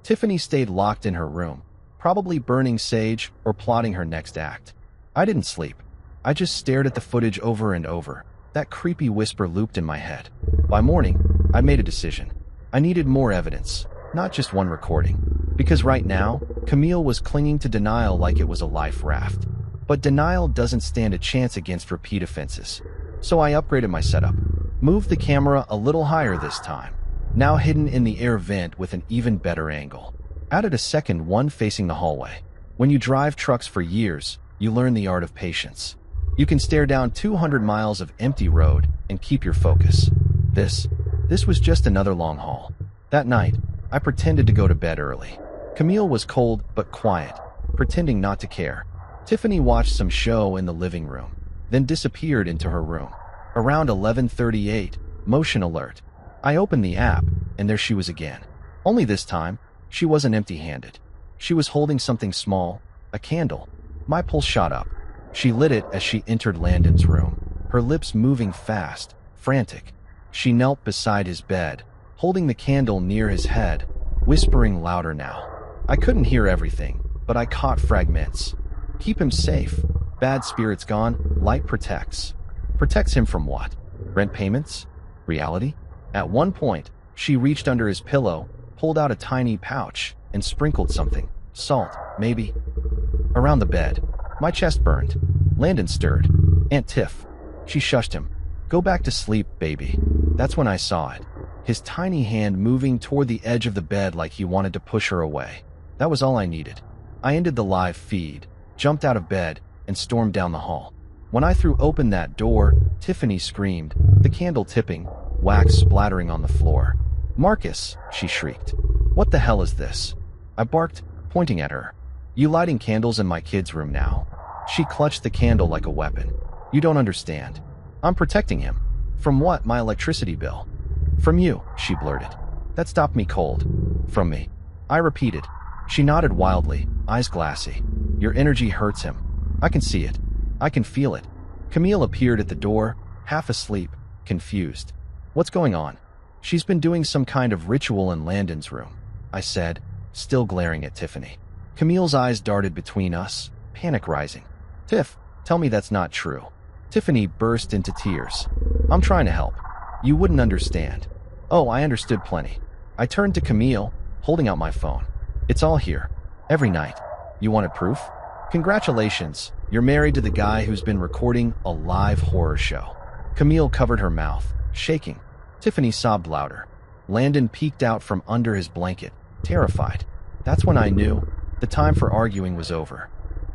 Tiffany stayed locked in her room, probably burning sage or plotting her next act. I didn't sleep. I just stared at the footage over and over. That creepy whisper looped in my head. By morning, I made a decision. I needed more evidence, not just one recording. Because right now, Camille was clinging to denial like it was a life raft. But denial doesn't stand a chance against repeat offenses. So I upgraded my setup. Moved the camera a little higher this time, now hidden in the air vent with an even better angle. Added a second one facing the hallway. When you drive trucks for years, you learn the art of patience. You can stare down 200 miles of empty road and keep your focus. This was just another long haul. That night, I pretended to go to bed early. Camille was cold but quiet, pretending not to care. Tiffany watched some show in the living room, then disappeared into her room. Around 11:38, motion alert. I opened the app, and there she was again. Only this time, she wasn't empty-handed. She was holding something small, a candle. My pulse shot up. She lit it as she entered Landon's room, her lips moving fast, frantic. She knelt beside his bed, holding the candle near his head, whispering louder now. I couldn't hear everything, but I caught fragments. "Keep him safe. Bad spirits gone, light protects." Protects him from what? Rent payments? Reality? At one point, she reached under his pillow, pulled out a tiny pouch, and sprinkled something. Salt, maybe. Around the bed. My chest burned. Landon stirred. "Aunt Tiff." She shushed him. "Go back to sleep, baby." That's when I saw it. His tiny hand moving toward the edge of the bed like he wanted to push her away. That was all I needed. I ended the live feed, jumped out of bed, and stormed down the hall. When I threw open that door, Tiffany screamed, the candle tipping, wax splattering on the floor. "Marcus," she shrieked. "What the hell is this?" I barked, pointing at her. "You lighting candles in my kid's room now?" She clutched the candle like a weapon. "You don't understand. I'm protecting him." "From what? My electricity bill?" "From you," she blurted. That stopped me cold. "From me?" I repeated. She nodded wildly, eyes glassy. "Your energy hurts him. I can see it. I can feel it." Camille appeared at the door, half asleep, confused. "What's going on?" "She's been doing some kind of ritual in Landon's room," I said, still glaring at Tiffany. Camille's eyes darted between us, panic rising. "Tiff, tell me that's not true." Tiffany burst into tears. "I'm trying to help. You wouldn't understand." "Oh, I understood plenty." I turned to Camille, holding out my phone. "It's all here. Every night. You wanted proof? Congratulations. You're married to the guy who's been recording a live horror show." Camille covered her mouth, shaking. Tiffany sobbed louder. Landon peeked out from under his blanket, terrified. That's when I knew the time for arguing was over.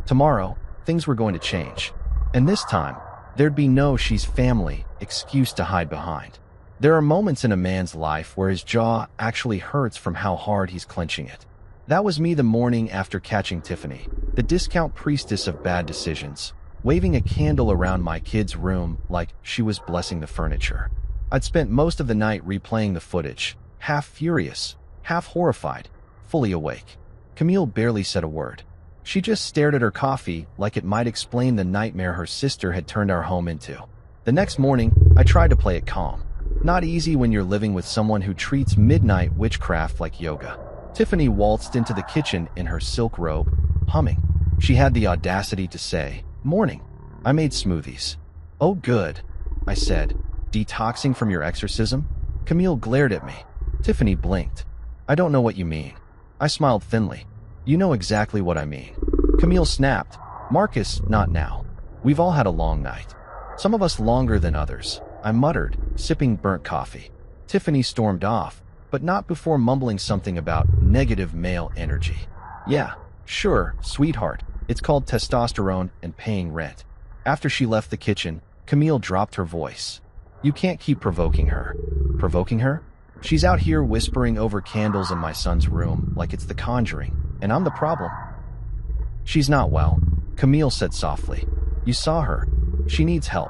Tomorrow, things were going to change. And this time, there'd be no "she's family" excuse to hide behind. There are moments in a man's life where his jaw actually hurts from how hard he's clenching it. That was me the morning after catching Tiffany, the discount priestess of bad decisions, waving a candle around my kid's room like she was blessing the furniture. I'd spent most of the night replaying the footage, half furious, half horrified, fully awake. Camille barely said a word. She just stared at her coffee like it might explain the nightmare her sister had turned our home into. The next morning, I tried to play it calm. Not easy when you're living with someone who treats midnight witchcraft like yoga. Tiffany waltzed into the kitchen in her silk robe, humming. She had the audacity to say, "Morning. I made smoothies." "Oh, good," I said. "Detoxing from your exorcism?" Camille glared at me. Tiffany blinked. "I don't know what you mean." I smiled thinly. "You know exactly what I mean." Camille snapped. "Marcus, not now. We've all had a long night. Some of us longer than others," I muttered, sipping burnt coffee. Tiffany stormed off, but not before mumbling something about negative male energy. "Yeah, sure, sweetheart. It's called testosterone and paying rent." After she left the kitchen, Camille dropped her voice. "You can't keep provoking her." "Provoking her? She's out here whispering over candles in my son's room like it's The Conjuring, and I'm the problem." "She's not well," Camille said softly. "You saw her. She needs help."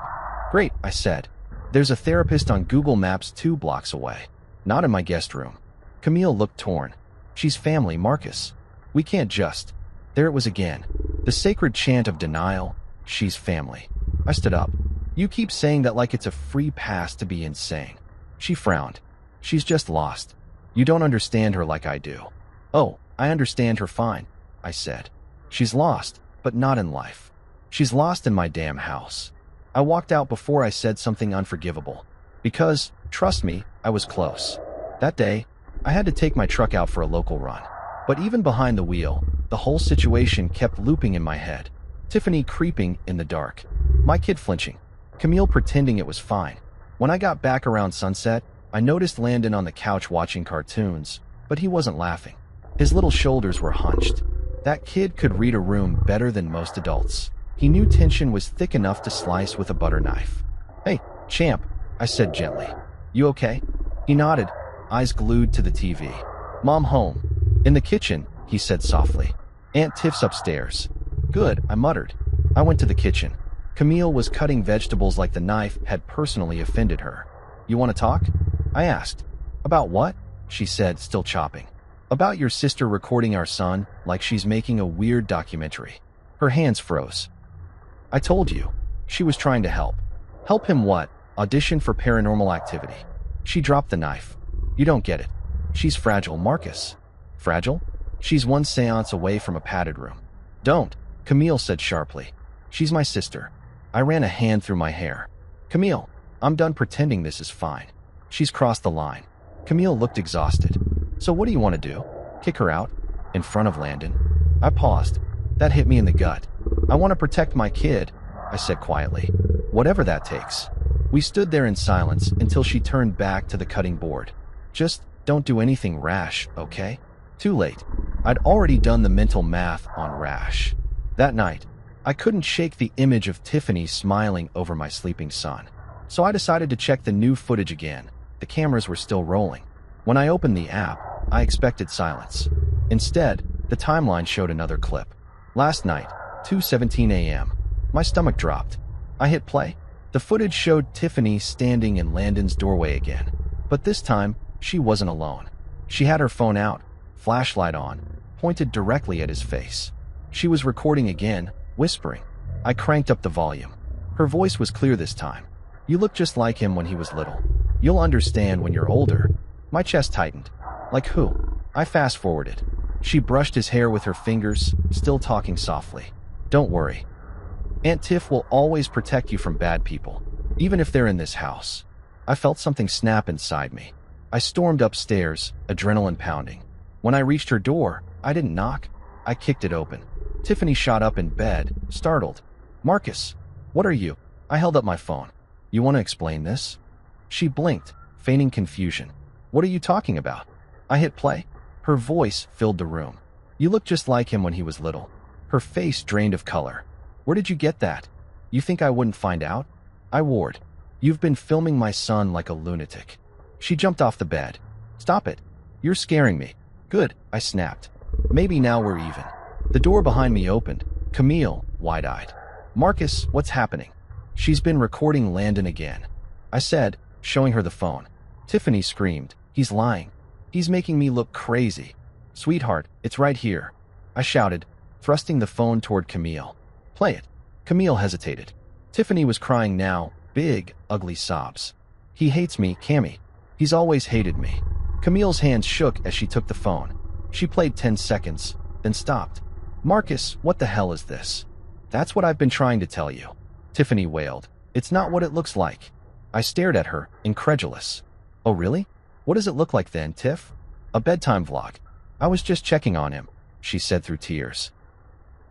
"Great," I said. "There's a therapist on Google Maps 2 blocks away. Not in my guest room." Camille looked torn. "She's family, Marcus. We can't just—" There it was again. The sacred chant of denial. She's family. I stood up. "You keep saying that like it's a free pass to be insane." She frowned. "She's just lost. You don't understand her like I do." "Oh, I understand her fine," I said. "She's lost, but not in life. She's lost in my damn house." I walked out before I said something unforgivable. Because, trust me, I was close. That day, I had to take my truck out for a local run. But even behind the wheel, the whole situation kept looping in my head. Tiffany creeping in the dark. My kid flinching. Camille pretending it was fine. When I got back around sunset, I noticed Landon on the couch watching cartoons, but he wasn't laughing. His little shoulders were hunched. That kid could read a room better than most adults. He knew tension was thick enough to slice with a butter knife. "Hey, champ," I said gently. "You okay?" He nodded, eyes glued to the TV. "Mom home." "In the kitchen," he said softly. "Aunt Tiff's upstairs." "Good," I muttered. I went to the kitchen. Camille was cutting vegetables like the knife had personally offended her. "You want to talk?" I asked. "About what?" she said, still chopping. "About your sister recording our son like she's making a weird documentary." Her hands froze. "I told you. She was trying to help." "Help him what? Audition for Paranormal Activity." She dropped the knife. "You don't get it. She's fragile, Marcus." "Fragile?" "She's one seance away from a padded room." "Don't," Camille said sharply. "She's my sister." I ran a hand through my hair. "Camille, I'm done pretending this is fine. She's crossed the line." Camille looked exhausted. "So what do you want to do? Kick her out? In front of Landon?" I paused. That hit me in the gut. "I want to protect my kid," I said quietly. "Whatever that takes." We stood there in silence until she turned back to the cutting board. "Just don't do anything rash, okay?" Too late. I'd already done the mental math on rash. That night, I couldn't shake the image of Tiffany smiling over my sleeping son. So I decided to check the new footage again. The cameras were still rolling. When I opened the app, I expected silence. Instead, the timeline showed another clip. Last night, 2:17 a.m. My stomach dropped. I hit play. The footage showed Tiffany standing in Landon's doorway again. But this time, she wasn't alone. She had her phone out, flashlight on, pointed directly at his face. She was recording again, whispering. I cranked up the volume. Her voice was clear this time. "You look just like him when he was little. You'll understand when you're older." My chest tightened. "Like who?" I fast-forwarded. She brushed his hair with her fingers, still talking softly. "Don't worry. Aunt Tiff will always protect you from bad people, even if they're in this house." I felt something snap inside me. I stormed upstairs, adrenaline pounding. When I reached her door, I didn't knock. I kicked it open. Tiffany shot up in bed, startled. "Marcus, what are you?" I held up my phone. "You want to explain this?" She blinked, feigning confusion. "What are you talking about?" I hit play. Her voice filled the room. "You look just like him when he was little." Her face drained of color. "Where did you get that? You think I wouldn't find out?" I warned. "You've been filming my son like a lunatic." She jumped off the bed. "Stop it. You're scaring me." "Good," I snapped. "Maybe now we're even." The door behind me opened. Camille, wide-eyed. "Marcus, what's happening?" "She's been recording Landon again," I said, showing her the phone. Tiffany screamed. "He's lying. He's making me look crazy." "Sweetheart, it's right here," I shouted, thrusting the phone toward Camille. "Play it." Camille hesitated. Tiffany was crying now, big, ugly sobs. He hates me, Cammy. He's always hated me. Camille's hands shook as she took the phone. She played 10 seconds, then stopped. Marcus, what the hell is this? That's what I've been trying to tell you. Tiffany wailed. It's not what it looks like. I stared at her, incredulous. Oh really? What does it look like then, Tiff? A bedtime vlog. I was just checking on him, she said through tears.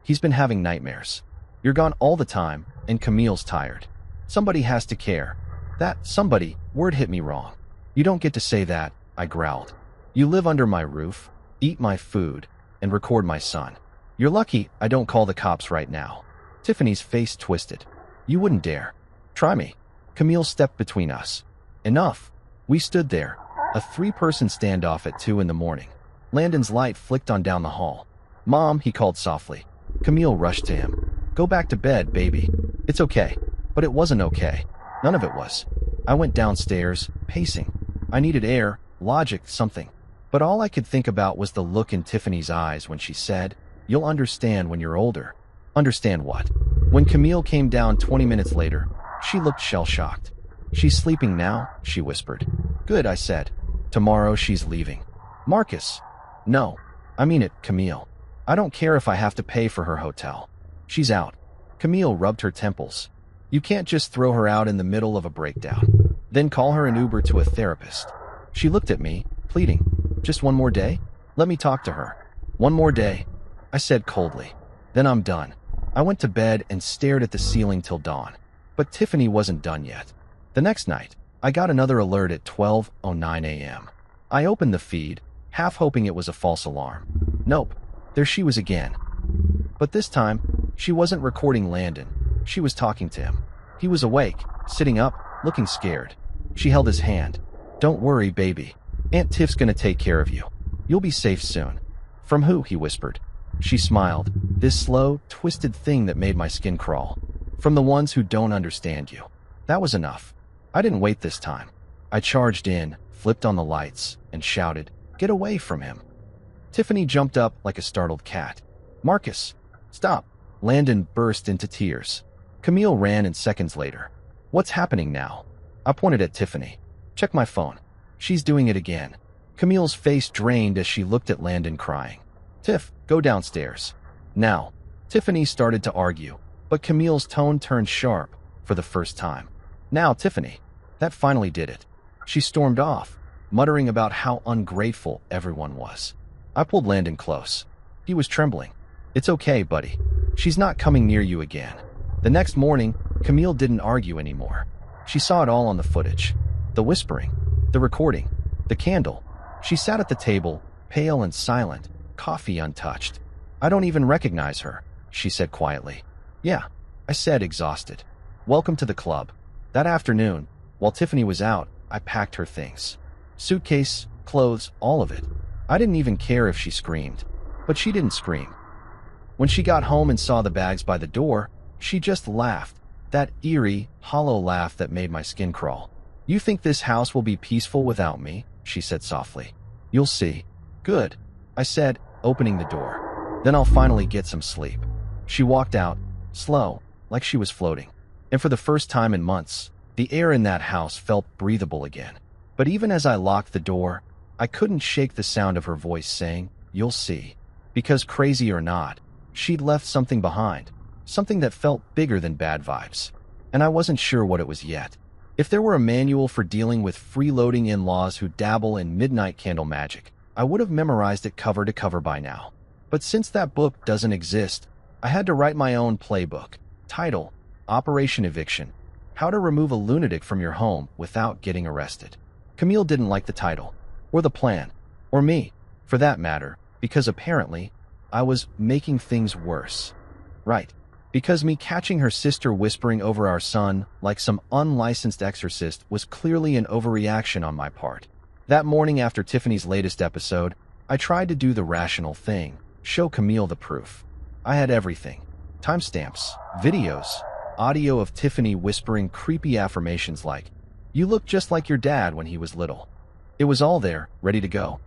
He's been having nightmares. You're gone all the time, and Camille's tired. Somebody has to care. That somebody, word hit me wrong. You don't get to say that, I growled. You live under my roof, eat my food, and record my son. You're lucky I don't call the cops right now. Tiffany's face twisted. You wouldn't dare. Try me. Camille stepped between us. Enough. We stood there, a 3-person standoff at 2 in the morning. Landon's light flicked on down the hall. Mom, he called softly. Camille rushed to him. Go back to bed, baby. It's okay. But it wasn't okay. None of it was. I went downstairs, pacing. I needed air, logic, something. But all I could think about was the look in Tiffany's eyes when she said, You'll understand when you're older. Understand what? When Camille came down 20 minutes later, she looked shell-shocked. She's sleeping now, she whispered. Good, I said. Tomorrow she's leaving. Marcus. No. I mean it, Camille. I don't care if I have to pay for her hotel. She's out. Camille rubbed her temples. You can't just throw her out in the middle of a breakdown. Then call her an Uber to a therapist. She looked at me, pleading. Just one more day? Let me talk to her. One more day, I said coldly. Then I'm done. I went to bed and stared at the ceiling till dawn. But Tiffany wasn't done yet. The next night, I got another alert at 12:09 a.m. I opened the feed, half hoping it was a false alarm. Nope, there she was again. But this time, she wasn't recording Landon. She was talking to him. He was awake, sitting up, looking scared. She held his hand. Don't worry, baby. Aunt Tiff's gonna take care of you. You'll be safe soon. From who? He whispered. She smiled, this slow, twisted thing that made my skin crawl. From the ones who don't understand you. That was enough. I didn't wait this time. I charged in, flipped on the lights, and shouted, Get away from him. Tiffany jumped up like a startled cat. Marcus, stop. Landon burst into tears. Camille ran in seconds later. What's happening now? I pointed at Tiffany. Check my phone. She's doing it again. Camille's face drained as she looked at Landon crying. Tiff, go downstairs. Now. Tiffany started to argue, but Camille's tone turned sharp for the first time. Now, Tiffany. That finally did it. She stormed off, muttering about how ungrateful everyone was. I pulled Landon close. He was trembling. It's okay, buddy. She's not coming near you again. The next morning, Camille didn't argue anymore. She saw it all on the footage. The whispering, the recording, the candle. She sat at the table, pale and silent, coffee untouched. I don't even recognize her, she said quietly. Yeah, I said, exhausted. Welcome to the club. That afternoon, while Tiffany was out, I packed her things. Suitcase, clothes, all of it. I didn't even care if she screamed. But she didn't scream. When she got home and saw the bags by the door, she just laughed. That eerie, hollow laugh that made my skin crawl. You think this house will be peaceful without me? She said softly. You'll see. Good, I said, opening the door. Then I'll finally get some sleep. She walked out, slow, like she was floating. And for the first time in months, the air in that house felt breathable again. But even as I locked the door, I couldn't shake the sound of her voice saying, You'll see. Because crazy or not, she'd left something behind. Something that felt bigger than bad vibes. And I wasn't sure what it was yet. If there were a manual for dealing with freeloading in-laws who dabble in midnight candle magic, I would have memorized it cover to cover by now. But since that book doesn't exist, I had to write my own playbook. Title, Operation Eviction. How to remove a lunatic from your home without getting arrested. Camille didn't like the title, or the plan, or me, for that matter, because apparently, I was making things worse. Right. Because me catching her sister whispering over our son like some unlicensed exorcist was clearly an overreaction on my part. That morning after Tiffany's latest episode, I tried to do the rational thing, show Camille the proof. I had everything. Timestamps, videos, audio of Tiffany whispering creepy affirmations like, You look just like your dad when he was little. It was all there, ready to go.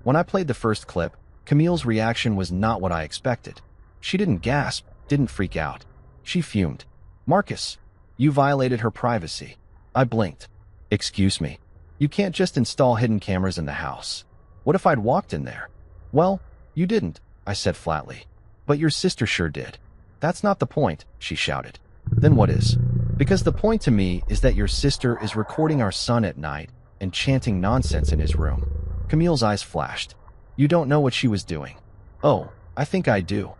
When I played the first clip, Camille's reaction was not what I expected. She didn't gasp, didn't freak out. She fumed. Marcus, you violated her privacy. I blinked. Excuse me. You can't just install hidden cameras in the house. What if I'd walked in there? Well, you didn't, I said flatly. But your sister sure did. That's not the point, she shouted. Then what is? Because the point to me is that your sister is recording our son at night and chanting nonsense in his room. Camille's eyes flashed. You don't know what she was doing. Oh, I think I do,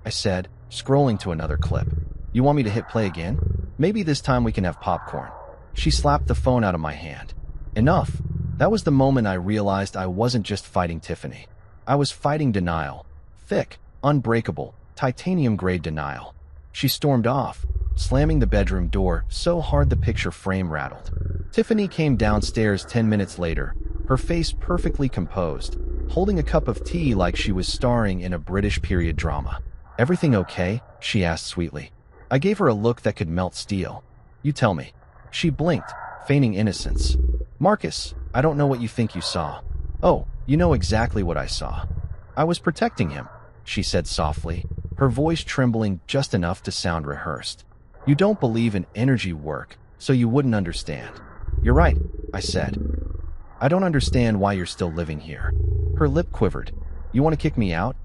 I said, scrolling to another clip. You want me to hit play again? Maybe this time we can have popcorn. She slapped the phone out of my hand. Enough. That was the moment I realized I wasn't just fighting Tiffany. I was fighting denial. Thick, unbreakable, titanium-grade denial. She stormed off, slamming the bedroom door so hard the picture frame rattled. Tiffany came downstairs 10 minutes later, her face perfectly composed, holding a cup of tea like she was starring in a British period drama. Everything okay? She asked sweetly. I gave her a look that could melt steel. You tell me. She blinked, feigning innocence. Marcus, I don't know what you think you saw. Oh, you know exactly what I saw. I was protecting him, she said softly, her voice trembling just enough to sound rehearsed. You don't believe in energy work, so you wouldn't understand. You're right, I said. I don't understand why you're still living here. Her lip quivered. You want to kick me out?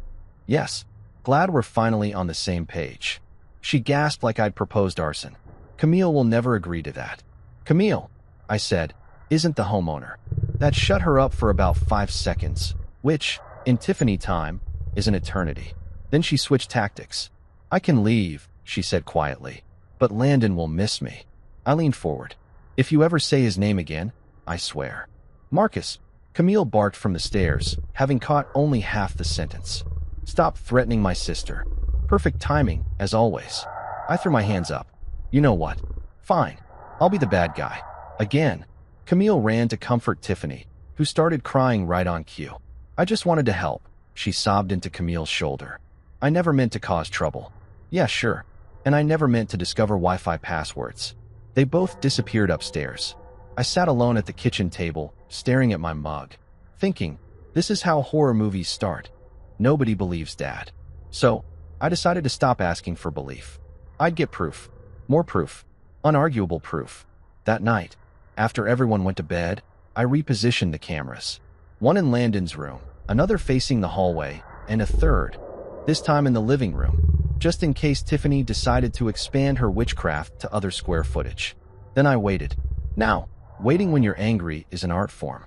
Yes. Glad we're finally on the same page. She gasped like I'd proposed arson. Camille will never agree to that. Camille, I said, isn't the homeowner. That shut her up for about 5 seconds, which, in Tiffany time, is an eternity. Then she switched tactics. I can leave, she said quietly, but Landon will miss me. I leaned forward. If you ever say his name again, I swear. Marcus, Camille barked from the stairs, having caught only half the sentence. Stop threatening my sister. Perfect timing, as always. I threw my hands up. You know what? Fine. I'll be the bad guy. Again. Camille ran to comfort Tiffany, who started crying right on cue. I just wanted to help, she sobbed into Camille's shoulder. I never meant to cause trouble. Yeah, sure. And I never meant to discover Wi-Fi passwords. They both disappeared upstairs. I sat alone at the kitchen table, staring at my mug, thinking, this is how horror movies start. Nobody believes Dad. So, I decided to stop asking for belief. I'd get proof. More proof. Unarguable proof. That night, after everyone went to bed, I repositioned the cameras. One in Landon's room, another facing the hallway, and a third, this time in the living room, just in case Tiffany decided to expand her witchcraft to other square footage. Then I waited. Now, waiting when you're angry is an art form.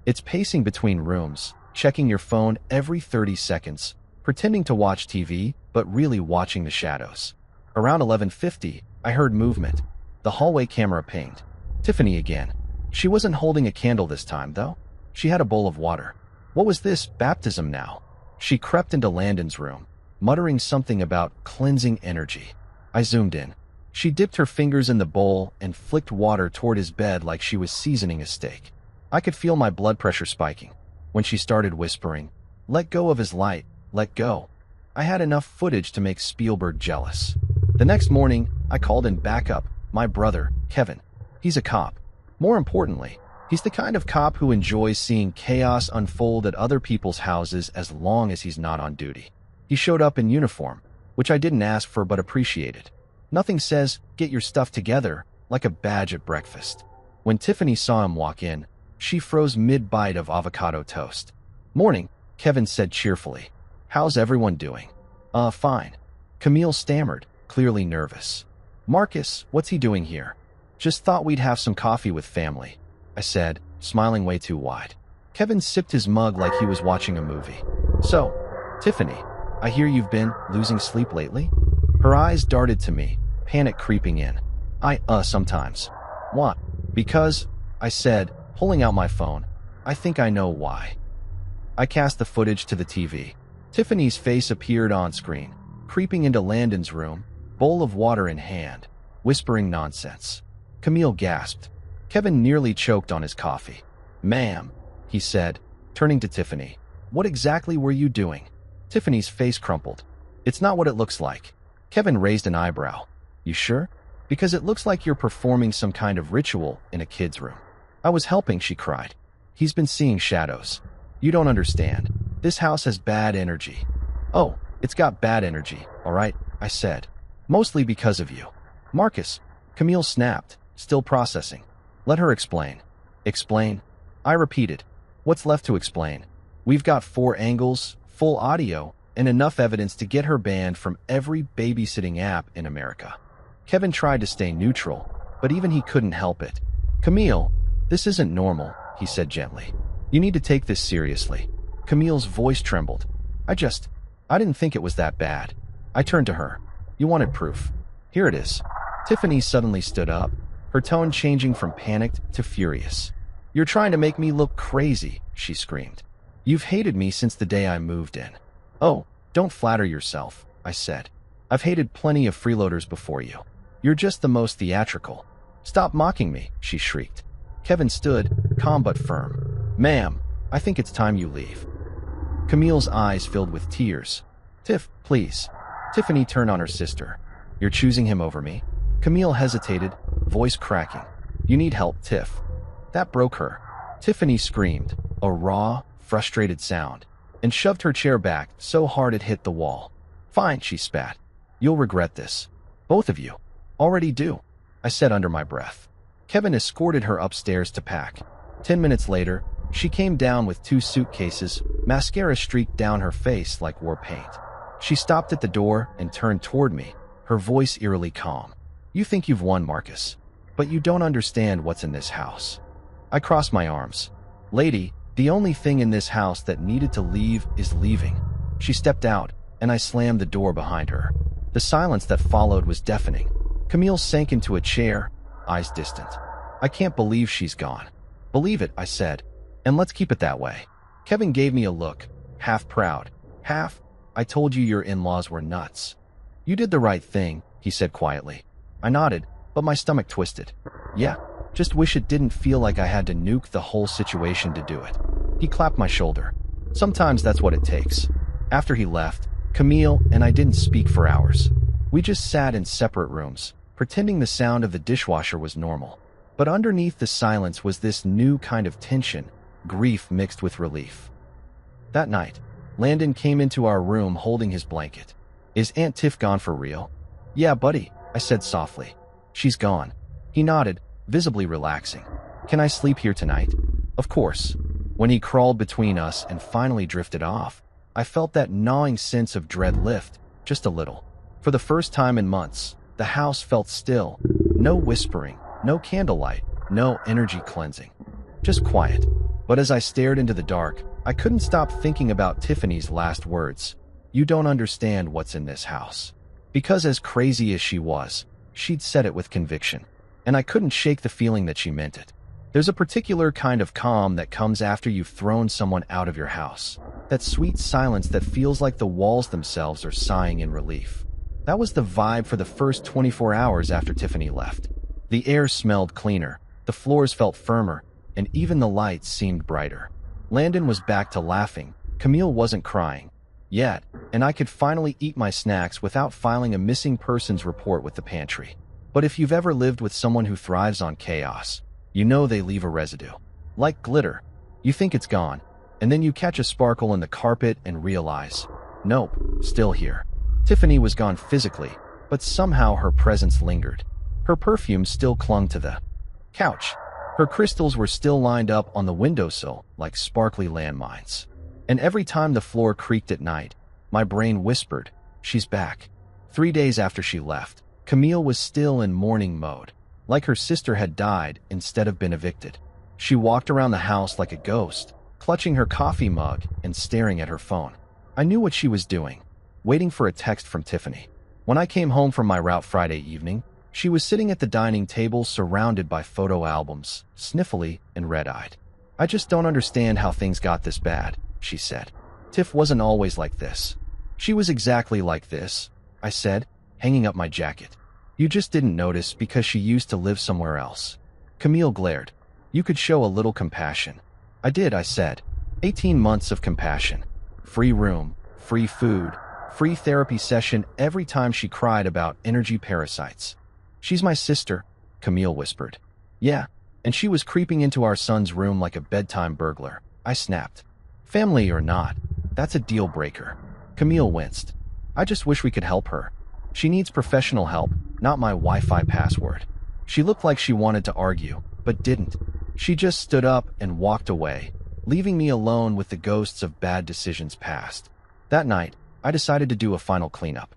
It's pacing between rooms, checking your phone every 30 seconds, pretending to watch TV, but really watching the shadows. Around 11:50, I heard movement. The hallway camera pinged. Tiffany again. She wasn't holding a candle this time, though. She had a bowl of water. What was this, baptism now? She crept into Landon's room, muttering something about cleansing energy. I zoomed in. She dipped her fingers in the bowl and flicked water toward his bed like she was seasoning a steak. I could feel my blood pressure spiking. When she started whispering, "Let go of his light, let go," I had enough footage to make Spielberg jealous. The next morning, I called in backup, my brother, Kevin. He's a cop. More importantly, he's the kind of cop who enjoys seeing chaos unfold at other people's houses as long as he's not on duty. He showed up in uniform, which I didn't ask for but appreciated. Nothing says, "Get your stuff together," like a badge at breakfast. When Tiffany saw him walk in, she froze mid-bite of avocado toast. "Morning," Kevin said cheerfully. "How's everyone doing?" Fine." Camille stammered, clearly nervous. "Marcus, what's he doing here?" "Just thought we'd have some coffee with family," I said, smiling way too wide. Kevin sipped his mug like he was watching a movie. "So, Tiffany, I hear you've been losing sleep lately?" Her eyes darted to me, panic creeping in. Sometimes." "What?" "Because," I said, pulling out my phone, "I think I know why." I cast the footage to the TV. Tiffany's face appeared on screen, creeping into Landon's room, bowl of water in hand, whispering nonsense. Camille gasped. Kevin nearly choked on his coffee. "Ma'am," he said, turning to Tiffany. "What exactly were you doing?" Tiffany's face crumpled. "It's not what it looks like." Kevin raised an eyebrow. "You sure? Because it looks like you're performing some kind of ritual in a kid's room." "I was helping," she cried. "He's been seeing shadows. You don't understand. This house has bad energy." "Oh, it's got bad energy, all right," I said. "Mostly because of you." "Marcus," Camille snapped, still processing. Let her explain. Explain? I repeated. What's left to explain? We've got 4 angles, full audio, and enough evidence to get her banned from every babysitting app in America. Kevin tried to stay neutral, but even he couldn't help it. Camille, this isn't normal, he said gently. You need to take this seriously. Camille's voice trembled. I didn't think it was that bad. I turned to her. You wanted proof. Here it is. Tiffany suddenly stood up, her tone changing from panicked to furious. You're trying to make me look crazy, she screamed. You've hated me since the day I moved in. Oh, don't flatter yourself, I said. I've hated plenty of freeloaders before you. You're just the most theatrical. Stop mocking me, she shrieked. Kevin stood, calm but firm. Ma'am, I think it's time you leave. Camille's eyes filled with tears. Tiff, please. Tiffany turned on her sister. You're choosing him over me? Camille hesitated, voice cracking. You need help, Tiff. That broke her. Tiffany screamed, a raw, frustrated sound, and shoved her chair back so hard it hit the wall. Fine, she spat. You'll regret this. Both of you. Already do, I said under my breath. Kevin escorted her upstairs to pack. 10 minutes later, she came down with 2 suitcases, mascara streaked down her face like war paint. She stopped at the door and turned toward me, her voice eerily calm. You think you've won, Marcus, but you don't understand what's in this house. I crossed my arms. Lady, the only thing in this house that needed to leave is leaving. She stepped out, and I slammed the door behind her. The silence that followed was deafening. Camille sank into a chair, eyes distant. I can't believe she's gone. Believe it, I said, and let's keep it that way. Kevin gave me a look, half proud, half, I told you your in-laws were nuts. You did the right thing, he said quietly. I nodded, but my stomach twisted. Yeah, just wish it didn't feel like I had to nuke the whole situation to do it. He clapped my shoulder. Sometimes that's what it takes. After he left, Camille and I didn't speak for hours. We just sat in separate rooms, pretending the sound of the dishwasher was normal. But underneath the silence was this new kind of tension, grief mixed with relief. That night, Landon came into our room holding his blanket. Is Aunt Tiff gone for real? Yeah, buddy, I said softly. She's gone. He nodded, visibly relaxing. Can I sleep here tonight? Of course. When he crawled between us and finally drifted off, I felt that gnawing sense of dread lift, just a little. For the first time in months, the house felt still. No whispering, no candlelight, no energy cleansing. Just quiet. But as I stared into the dark, I couldn't stop thinking about Tiffany's last words. You don't understand what's in this house. Because as crazy as she was, she'd said it with conviction. And I couldn't shake the feeling that she meant it. There's a particular kind of calm that comes after you've thrown someone out of your house. That sweet silence that feels like the walls themselves are sighing in relief. That was the vibe for the first 24 hours after Tiffany left. The air smelled cleaner, the floors felt firmer, and even the lights seemed brighter. Landon was back to laughing. Camille wasn't crying. Yet, and I could finally eat my snacks without filing a missing persons report with the pantry. But if you've ever lived with someone who thrives on chaos, you know they leave a residue. Like glitter. You think it's gone, and then you catch a sparkle in the carpet and realize, nope, still here. Tiffany was gone physically, but somehow her presence lingered. Her perfume still clung to the couch. Her crystals were still lined up on the windowsill like sparkly landmines. And every time the floor creaked at night, my brain whispered, she's back. 3 days after she left, Camille was still in mourning mode, like her sister had died instead of been evicted. She walked around the house like a ghost, clutching her coffee mug and staring at her phone. I knew what she was doing, waiting for a text from Tiffany. When I came home from my route Friday evening, she was sitting at the dining table surrounded by photo albums, sniffly and red-eyed. I just don't understand how things got this bad, she said. Tiff wasn't always like this. She was exactly like this, I said, hanging up my jacket. You just didn't notice because she used to live somewhere else. Camille glared. You could show a little compassion. I did, I said. 18 months of compassion. Free room, free food, free therapy session every time she cried about energy parasites. She's my sister, Camille whispered. Yeah, and she was creeping into our son's room like a bedtime burglar. I snapped. Family or not, that's a deal breaker. Camille winced. I just wish we could help her. She needs professional help, not my Wi-Fi password. She looked like she wanted to argue, but didn't. She just stood up and walked away, leaving me alone with the ghosts of bad decisions past. That night, I decided to do a final cleanup.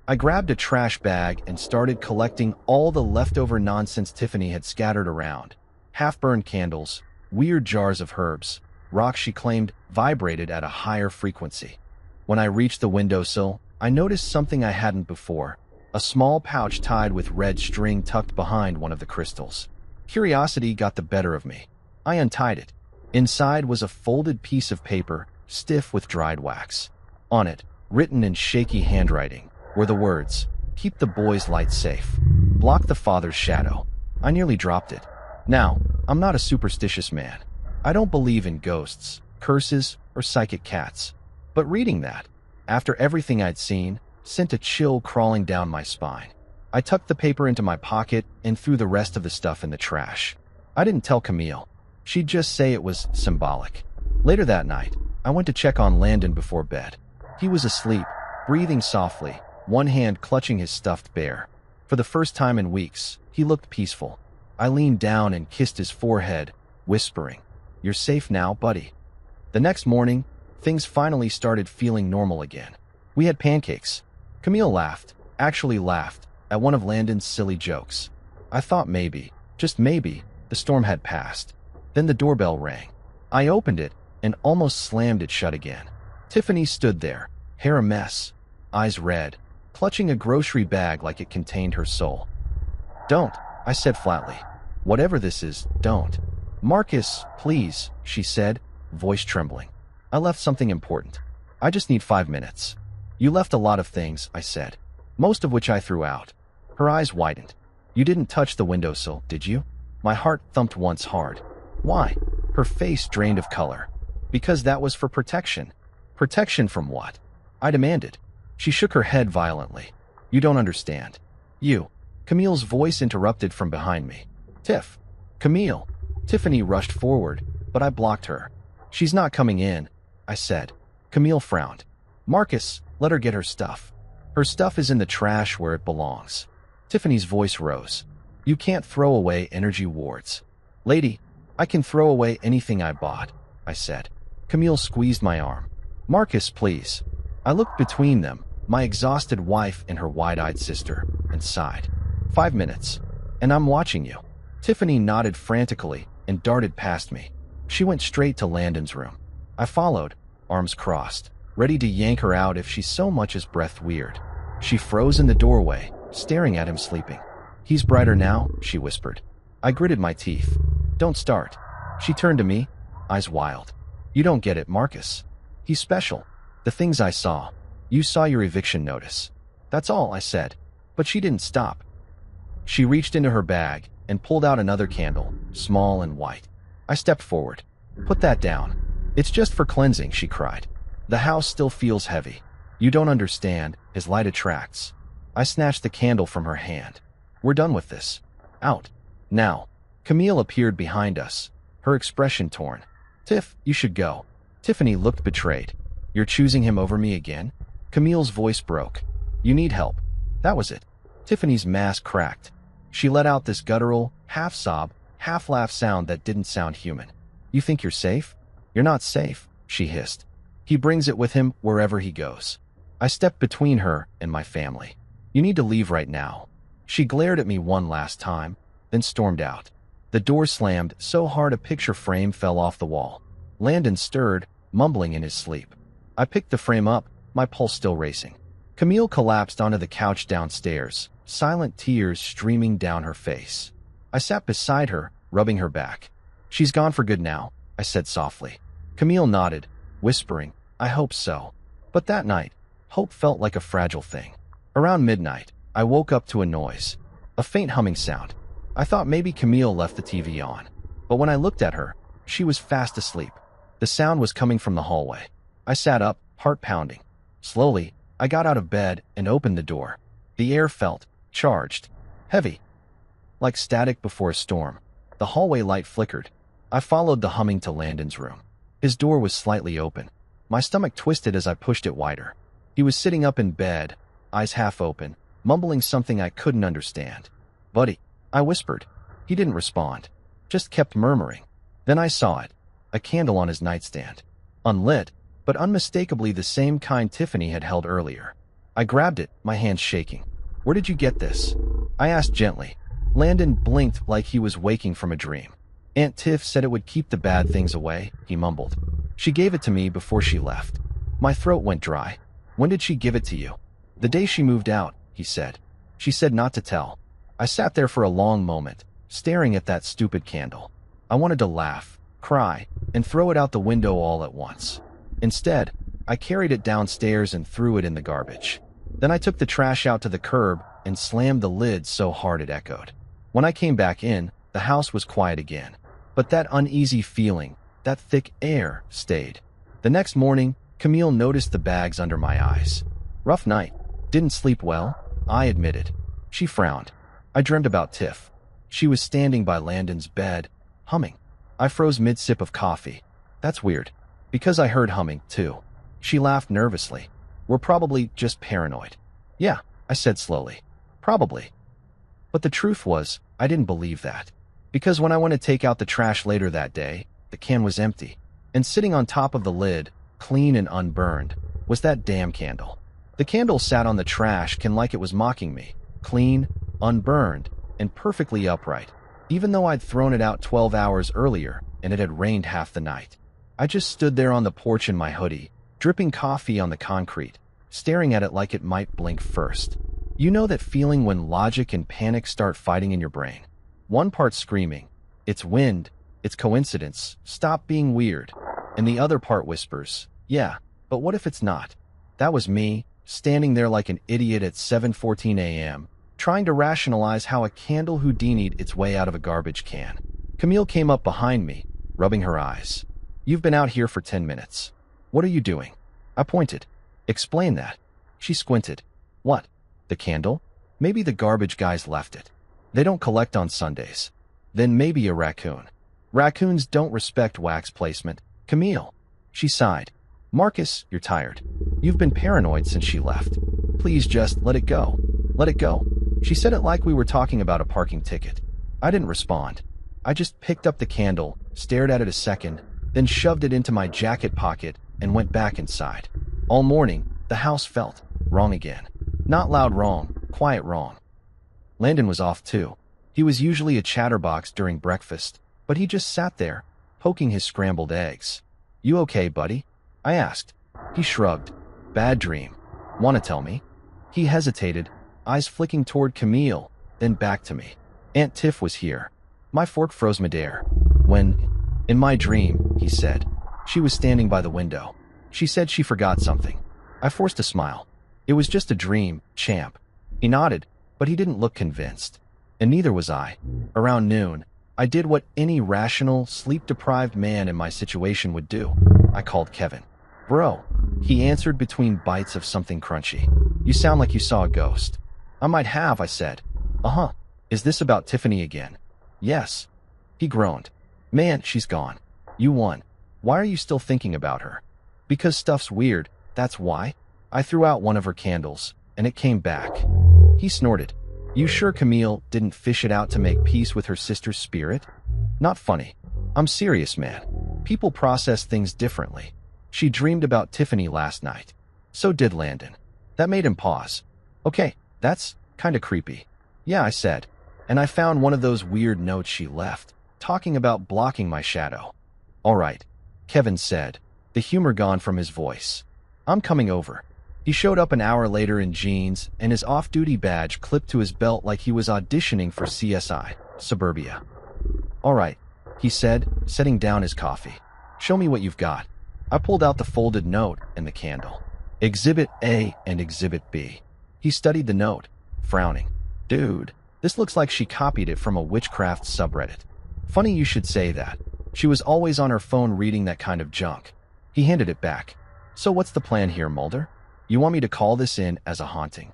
I grabbed a trash bag and started collecting all the leftover nonsense Tiffany had scattered around. Half-burned candles, weird jars of herbs, rocks she claimed vibrated at a higher frequency. When I reached the windowsill, I noticed something I hadn't before, a small pouch tied with red string tucked behind one of the crystals. Curiosity got the better of me. I untied it. Inside was a folded piece of paper, stiff with dried wax. On it, written in shaky handwriting, were the words, "Keep the boy's light safe. Block the father's shadow." I nearly dropped it. Now, I'm not a superstitious man. I don't believe in ghosts, curses, or psychic cats. But reading that, after everything I'd seen, sent a chill crawling down my spine. I tucked the paper into my pocket and threw the rest of the stuff in the trash. I didn't tell Camille. She'd just say it was symbolic. Later that night, I went to check on Landon before bed. He was asleep, breathing softly, one hand clutching his stuffed bear. For the first time in weeks, he looked peaceful. I leaned down and kissed his forehead, whispering, "You're safe now, buddy." The next morning, things finally started feeling normal again. We had pancakes. Camille laughed, actually laughed, at one of Landon's silly jokes. I thought maybe, just maybe, the storm had passed. Then the doorbell rang. I opened it and almost slammed it shut again. Tiffany stood there, hair a mess, eyes red, clutching a grocery bag like it contained her soul. "Don't," I said flatly. "Whatever this is, don't." "Marcus, please," she said, voice trembling. "I left something important. I just need 5 minutes." "You left a lot of things," I said, most of which I threw out. Her eyes widened. "You didn't touch the windowsill, did you?" My heart thumped once hard. "Why?" Her face drained of color. "Because that was for protection." "Protection from what?" I demanded. She shook her head violently. "You don't understand." "You." Camille's voice interrupted from behind me. "Tiff." "Camille." Tiffany rushed forward, but I blocked her. "She's not coming in," I said. Camille frowned. "Marcus, let her get her stuff. Her stuff is in the trash where it belongs." Tiffany's voice rose. "You can't throw away energy wards." "Lady, I can throw away anything I bought," I said. Camille squeezed my arm. "Marcus, please." I looked between them, my exhausted wife and her wide-eyed sister, and sighed. 5 minutes. And I'm watching you." Tiffany nodded frantically and darted past me. She went straight to Landon's room. I followed, arms crossed, ready to yank her out if she so much as breathed weird. She froze in the doorway, staring at him sleeping. "He's brighter now," she whispered. I gritted my teeth. "Don't start." She turned to me, eyes wild. "You don't get it, Marcus. He's special. The things I saw. You saw your eviction notice." "That's all," I said. But she didn't stop. She reached into her bag and pulled out another candle, small and white. I stepped forward. "Put that down. It's just for cleansing," she cried. "The house still feels heavy. You don't understand, his light attracts." I snatched the candle from her hand. "We're done with this. Out. Now." Camille appeared behind us, her expression torn. "Tiff, you should go." Tiffany looked betrayed. "You're choosing him over me again?" Camille's voice broke. "You need help." That was it. Tiffany's mask cracked. She let out this guttural, half-sob, half-laugh sound that didn't sound human. "You think you're safe? You're not safe," she hissed. "He brings it with him wherever he goes." I stepped between her and my family. "You need to leave right now." She glared at me one last time, then stormed out. The door slammed so hard a picture frame fell off the wall. Landon stirred, mumbling in his sleep. I picked the frame up, my pulse still racing. Camille collapsed onto the couch downstairs, silent tears streaming down her face. I sat beside her, rubbing her back. "She's gone for good now," I said softly. Camille nodded, whispering, "I hope so." But that night, hope felt like a fragile thing. Around midnight, I woke up to a noise, a faint humming sound. I thought maybe Camille left the TV on. But when I looked at her, she was fast asleep. The sound was coming from the hallway. I sat up, heart pounding. Slowly, I got out of bed and opened the door. The air felt charged, heavy, like static before a storm. The hallway light flickered. I followed the humming to Landon's room. His door was slightly open. My stomach twisted as I pushed it wider. He was sitting up in bed, eyes half open, mumbling something I couldn't understand. "Buddy." I whispered. He didn't respond, just kept murmuring. Then I saw it, a candle on his nightstand. Unlit, but unmistakably the same kind Tiffany had held earlier. I grabbed it, my hands shaking. Where did you get this? I asked gently. Landon blinked like he was waking from a dream. Aunt Tiff said it would keep the bad things away, he mumbled. She gave it to me before she left. My throat went dry. When did she give it to you? The day she moved out, he said. She said not to tell. I sat there for a long moment, staring at that stupid candle. I wanted to laugh, cry, and throw it out the window all at once. Instead, I carried it downstairs and threw it in the garbage. Then I took the trash out to the curb and slammed the lid so hard it echoed. When I came back in, the house was quiet again. But that uneasy feeling, that thick air, stayed. The next morning, Camille noticed the bags under my eyes. Rough night. Didn't sleep well, I admitted. She frowned. I dreamed about Tiff. She was standing by Landon's bed, humming. I froze mid-sip of coffee. That's weird. Because I heard humming, too. She laughed nervously. We're probably just paranoid. Yeah, I said slowly. Probably. But the truth was, I didn't believe that. Because when I went to take out the trash later that day, the can was empty. And sitting on top of the lid, clean and unburned, was that damn candle. The candle sat on the trash can like it was mocking me. Clean, unburned, and perfectly upright. Even though I'd thrown it out 12 hours earlier and it had rained half the night. I just stood there on the porch in my hoodie, dripping coffee on the concrete, staring at it like it might blink first. You know that feeling when logic and panic start fighting in your brain? One part screaming, it's wind, it's coincidence, stop being weird. And the other part whispers, yeah, but what if it's not? That was me, standing there like an idiot at 7:14 a.m., trying to rationalize how a candle Houdini'd its way out of a garbage can. Camille came up behind me, rubbing her eyes. You've been out here for 10 minutes. What are you doing? I pointed. Explain that. She squinted. What? The candle? Maybe the garbage guys left it. They don't collect on Sundays. Then maybe a raccoon. Raccoons don't respect wax placement. Camille. She sighed. Marcus, you're tired. You've been paranoid since she left. Please just let it go. Let it go. She said it like we were talking about a parking ticket. I didn't respond. I just picked up the candle, stared at it a second, then shoved it into my jacket pocket and went back inside. All morning, the house felt wrong again. Not loud wrong, quiet wrong. Landon was off too. He was usually a chatterbox during breakfast, but he just sat there, poking his scrambled eggs. You okay, buddy? I asked. He shrugged. Bad dream. Want to tell me? He hesitated, eyes flicking toward Camille, then back to me. Aunt Tiff was here. My fork froze midair. In my dream, he said. She was standing by the window. She said she forgot something. I forced a smile. It was just a dream, champ. He nodded, but he didn't look convinced. And neither was I. Around noon, I did what any rational, sleep-deprived man in my situation would do. I called Kevin. Bro, he answered between bites of something crunchy. You sound like you saw a ghost. I might have, I said. Uh-huh. Is this about Tiffany again? Yes. He groaned. Man, she's gone. You won. Why are you still thinking about her? Because stuff's weird, that's why. I threw out one of her candles, and it came back. He snorted. You sure Camille didn't fish it out to make peace with her sister's spirit? Not funny. I'm serious, man. People process things differently. She dreamed about Tiffany last night. So did Landon. That made him pause. Okay, that's kinda creepy. Yeah, I said. And I found one of those weird notes she left, talking about blocking my shadow. All right, Kevin said, the humor gone from his voice. I'm coming over. He showed up an hour later in jeans and his off-duty badge clipped to his belt like he was auditioning for CSI, Suburbia. All right, he said, setting down his coffee. Show me what you've got. I pulled out the folded note and the candle. Exhibit A and Exhibit B. He studied the note, frowning. Dude, this looks like she copied it from a witchcraft subreddit. Funny you should say that. She was always on her phone reading that kind of junk. He handed it back. So what's the plan here, Mulder? You want me to call this in as a haunting?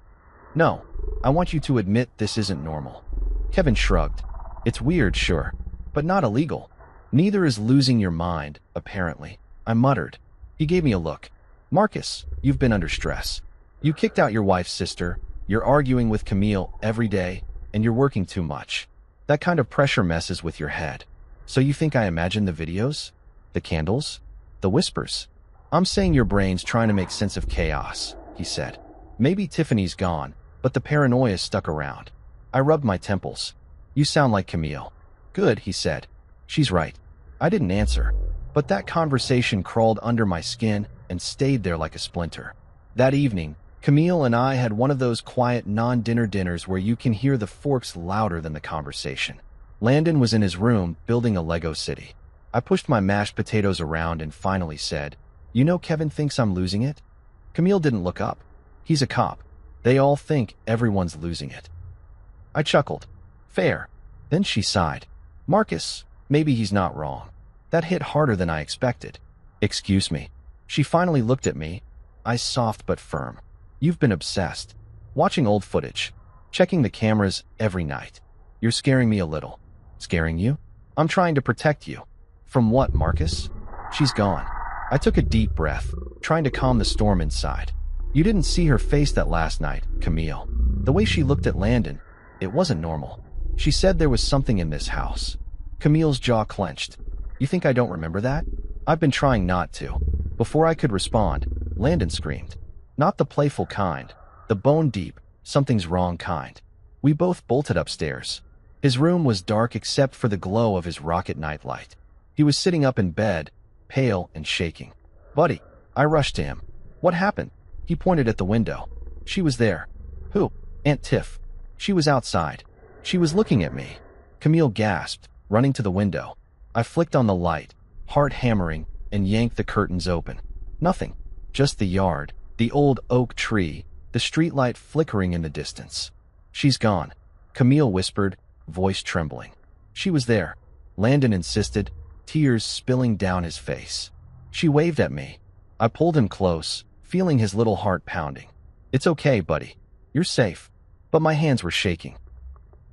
No, I want you to admit this isn't normal. Kevin shrugged. It's weird, sure, but not illegal. Neither is losing your mind, apparently. I muttered. He gave me a look. Marcus, you've been under stress. You kicked out your wife's sister, you're arguing with Camille every day, and you're working too much. That kind of pressure messes with your head. So you think I imagined the videos? The candles? The whispers? I'm saying your brain's trying to make sense of chaos, he said. Maybe Tiffany's gone, but the paranoia stuck around. I rubbed my temples. You sound like Camille. Good, he said. She's right. I didn't answer, but that conversation crawled under my skin and stayed there like a splinter. That evening, Camille and I had one of those quiet non-dinner dinners where you can hear the forks louder than the conversation. Landon was in his room building a Lego city. I pushed my mashed potatoes around and finally said, "You know Kevin thinks I'm losing it?" Camille didn't look up. He's a cop. They all think everyone's losing it. I chuckled. Fair. Then she sighed. Marcus, maybe he's not wrong. That hit harder than I expected. Excuse me. She finally looked at me, eyes soft but firm. You've been obsessed. Watching old footage. Checking the cameras every night. You're scaring me a little. Scaring you? I'm trying to protect you. From what, Marcus? She's gone. I took a deep breath, trying to calm the storm inside. You didn't see her face that last night, Camille. The way she looked at Landon, it wasn't normal. She said there was something in this house. Camille's jaw clenched. You think I don't remember that? I've been trying not to. Before I could respond, Landon screamed. Not the playful kind, the bone-deep, something's wrong kind. We both bolted upstairs. His room was dark except for the glow of his rocket nightlight. He was sitting up in bed, pale and shaking. Buddy, I rushed to him. What happened? He pointed at the window. She was there. Who? Aunt Tiff. She was outside. She was looking at me. Camille gasped, running to the window. I flicked on the light, heart hammering, and yanked the curtains open. Nothing. Just the yard, the old oak tree, the streetlight flickering in the distance. She's gone, Camille whispered, voice trembling. She was there. Landon insisted, tears spilling down his face. She waved at me. I pulled him close, feeling his little heart pounding. It's okay, buddy. You're safe. But my hands were shaking.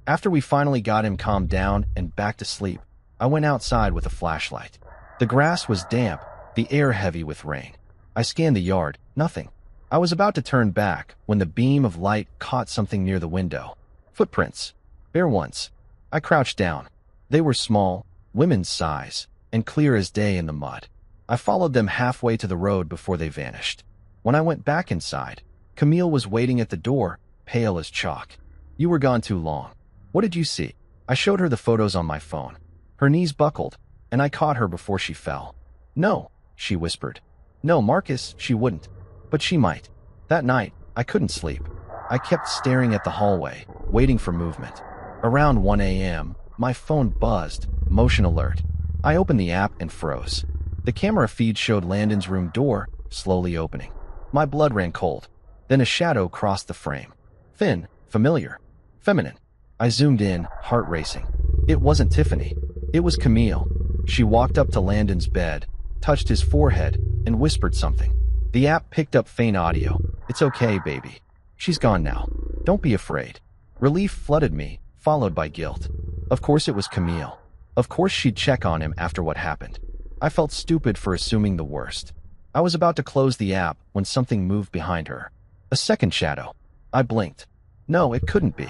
After we finally got him calmed down and back to sleep, I went outside with a flashlight. The grass was damp, the air heavy with rain. I scanned the yard, nothing. I was about to turn back when the beam of light caught something near the window. Footprints. Bare ones. I crouched down. They were small, women's size, and clear as day in the mud. I followed them halfway to the road before they vanished. When I went back inside, Camille was waiting at the door, pale as chalk. You were gone too long. What did you see? I showed her the photos on my phone. Her knees buckled, and I caught her before she fell. No, she whispered. No, Marcus, she wouldn't. But she might. That night, I couldn't sleep. I kept staring at the hallway, waiting for movement. Around 1 a.m., my phone buzzed, motion alert. I opened the app and froze. The camera feed showed Landon's room door slowly opening. My blood ran cold. Then a shadow crossed the frame. Thin, familiar, feminine. I zoomed in, heart racing. It wasn't Tiffany. It was Camille. She walked up to Landon's bed, touched his forehead, and whispered something. The app picked up faint audio. It's okay, baby. She's gone now. Don't be afraid. Relief flooded me, followed by guilt. Of course it was Camille. Of course she'd check on him after what happened. I felt stupid for assuming the worst. I was about to close the app when something moved behind her. A second shadow. I blinked. No, it couldn't be.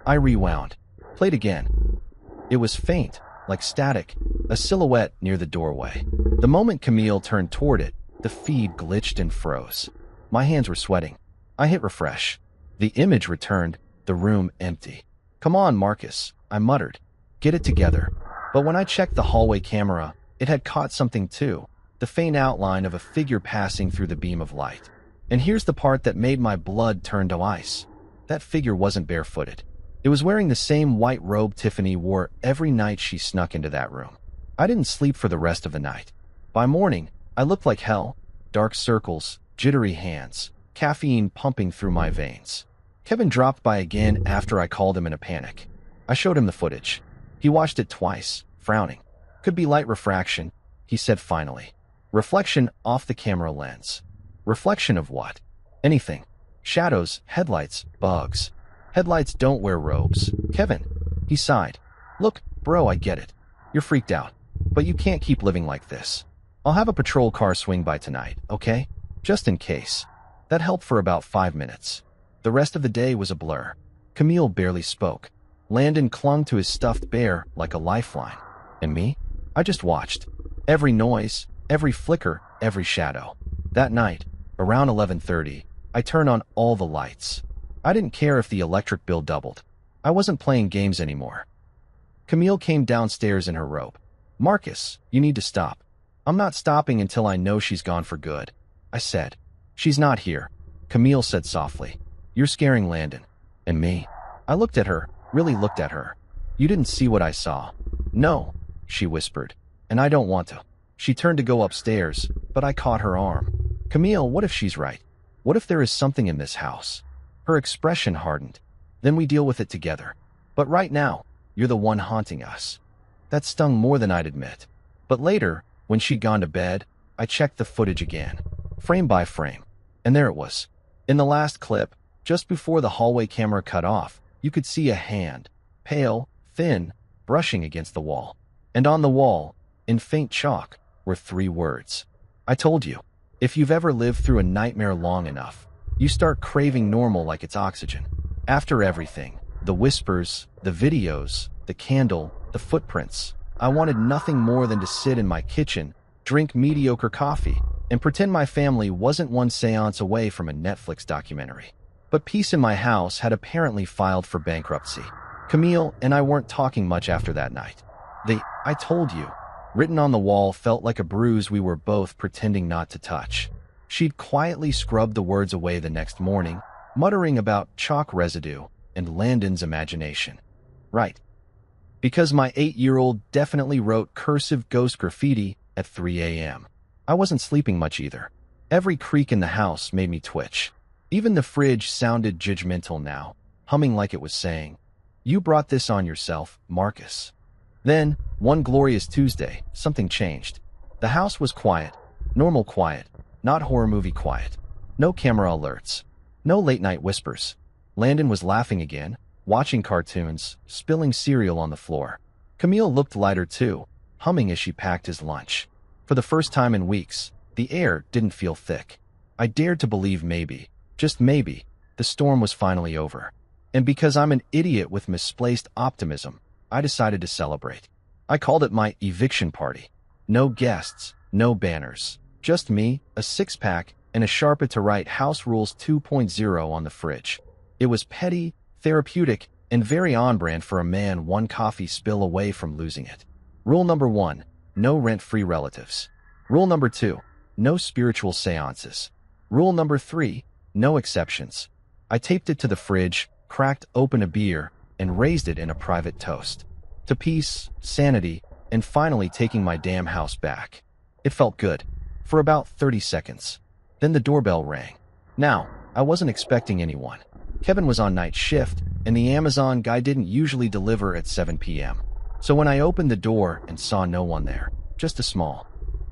I rewound. Played again. It was faint, like static, a silhouette near the doorway. The moment Camille turned toward it, the feed glitched and froze. My hands were sweating. I hit refresh. The image returned, the room empty. Come on, Marcus, I muttered. Get it together. But when I checked the hallway camera, it had caught something too, the faint outline of a figure passing through the beam of light. And here's the part that made my blood turn to ice. That figure wasn't barefooted. It was wearing the same white robe Tiffany wore every night she snuck into that room. I didn't sleep for the rest of the night. By morning, I looked like hell. Dark circles, jittery hands, caffeine pumping through my veins. Kevin dropped by again after I called him in a panic. I showed him the footage. He watched it twice, frowning. Could be light refraction, he said finally. Reflection off the camera lens. Reflection of what? Anything. Shadows, headlights, bugs. Headlights don't wear robes. Kevin. He sighed. Look, bro, I get it. You're freaked out. But you can't keep living like this. I'll have a patrol car swing by tonight, okay? Just in case. That helped for about 5 minutes. The rest of the day was a blur. Camille barely spoke. Landon clung to his stuffed bear like a lifeline. And me? I just watched. Every noise, every flicker, every shadow. That night, around 11:30, I turned on all the lights. I didn't care if the electric bill doubled. I wasn't playing games anymore. Camille came downstairs in her robe. "Marcus, you need to stop." "I'm not stopping until I know she's gone for good," I said. "She's not here," Camille said softly. "You're scaring Landon." "And me?" I looked at her, really looked at her. "You didn't see what I saw." "No," she whispered. "And I don't want to." She turned to go upstairs, but I caught her arm. "Camille, what if she's right? What if there is something in this house?" Her expression hardened. "Then we deal with it together. But right now, you're the one haunting us." That stung more than I'd admit. But later, when she'd gone to bed, I checked the footage again, frame by frame. And there it was. In the last clip, just before the hallway camera cut off, you could see a hand, pale, thin, brushing against the wall. And on the wall, in faint chalk, were 3 words. "I told you, if you've ever lived through a nightmare long enough, you start craving normal like it's oxygen." After everything, the whispers, the videos, the candle, the footprints, I wanted nothing more than to sit in my kitchen, drink mediocre coffee, and pretend my family wasn't one seance away from a Netflix documentary. But peace in my house had apparently filed for bankruptcy. Camille and I weren't talking much after that night. The "I told you" written on the wall felt like a bruise we were both pretending not to touch. She'd quietly scrubbed the words away the next morning, muttering about chalk residue and Landon's imagination. Right. Because my 8-year-old definitely wrote cursive ghost graffiti at 3 a.m. I wasn't sleeping much either. Every creak in the house made me twitch. Even the fridge sounded judgmental now, humming like it was saying, "You brought this on yourself, Marcus." Then, one glorious Tuesday, something changed. The house was quiet, normal quiet, not horror movie quiet. No camera alerts, no late night whispers. Landon was laughing again, watching cartoons, spilling cereal on the floor. Camille looked lighter too, humming as she packed his lunch. For the first time in weeks, the air didn't feel thick. I dared to believe maybe, just maybe, the storm was finally over. And because I'm an idiot with misplaced optimism, I decided to celebrate. I called it my eviction party. No guests, no banners, just me, a 6-pack, and a Sharpie to write House Rules 2.0 on the fridge. It was petty, therapeutic, and very on-brand for a man one coffee spill away from losing it. Rule number 1, no rent-free relatives. Rule number 2, no spiritual seances. Rule number 3, no exceptions. I taped it to the fridge, cracked open a beer, and raised it in a private toast. To peace, sanity, and finally taking my damn house back. It felt good. For about 30 seconds. Then the doorbell rang. Now, I wasn't expecting anyone. Kevin was on night shift, and the Amazon guy didn't usually deliver at 7 p.m. So when I opened the door and saw no one there, just a small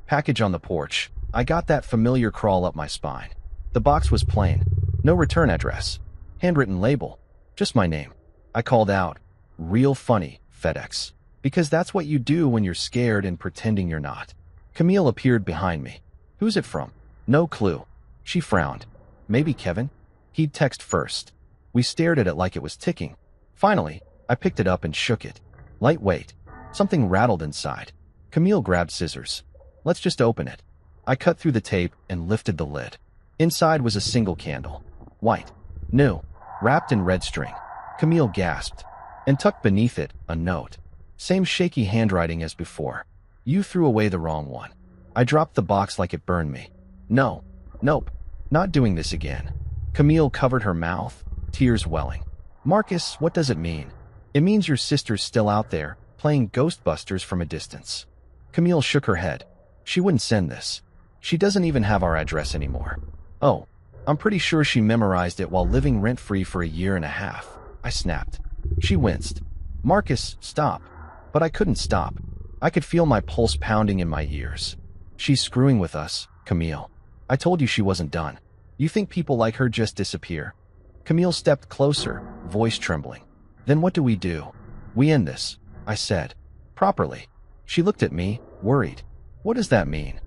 package on the porch, I got that familiar crawl up my spine. The box was plain. No return address. Handwritten label. Just my name. I called out, "Real funny, FedEx." Because that's what you do when you're scared and pretending you're not. Camille appeared behind me. "Who's it from?" "No clue." She frowned. "Maybe Kevin?" He'd text first. We stared at it like it was ticking. Finally, I picked it up and shook it. Lightweight. Something rattled inside. Camille grabbed scissors. "Let's just open it." I cut through the tape and lifted the lid. Inside was a single candle. White. New. Wrapped in red string. Camille gasped. And tucked beneath it, a note. Same shaky handwriting as before. "You threw away the wrong one." I dropped the box like it burned me. "No. Nope. Not doing this again." Camille covered her mouth, tears welling. "Marcus, what does it mean?" "It means your sister's still out there, playing Ghostbusters from a distance." Camille shook her head. "She wouldn't send this. She doesn't even have our address anymore." "Oh, I'm pretty sure she memorized it while living rent-free for a year and a half." I snapped. She winced. "Marcus, stop." But I couldn't stop. I could feel my pulse pounding in my ears. "She's screwing with us, Camille. I told you she wasn't done. You think people like her just disappear?" Camille stepped closer, voice trembling. "Then what do? We end this," I said. "Properly." She looked at me, worried. "What does that mean?"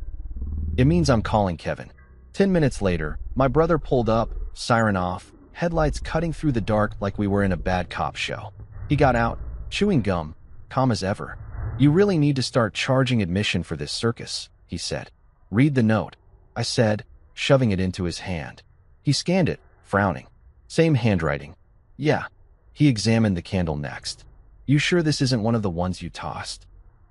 "It means I'm calling Kevin." 10 minutes later, my brother pulled up, siren off, headlights cutting through the dark like we were in a bad cop show. He got out, chewing gum, calm as ever. You really need to start charging admission for this circus, he said. Read the note, I said, shoving it into his hand. He scanned it, frowning. Same handwriting. Yeah. He examined the candle next. You sure this isn't one of the ones you tossed?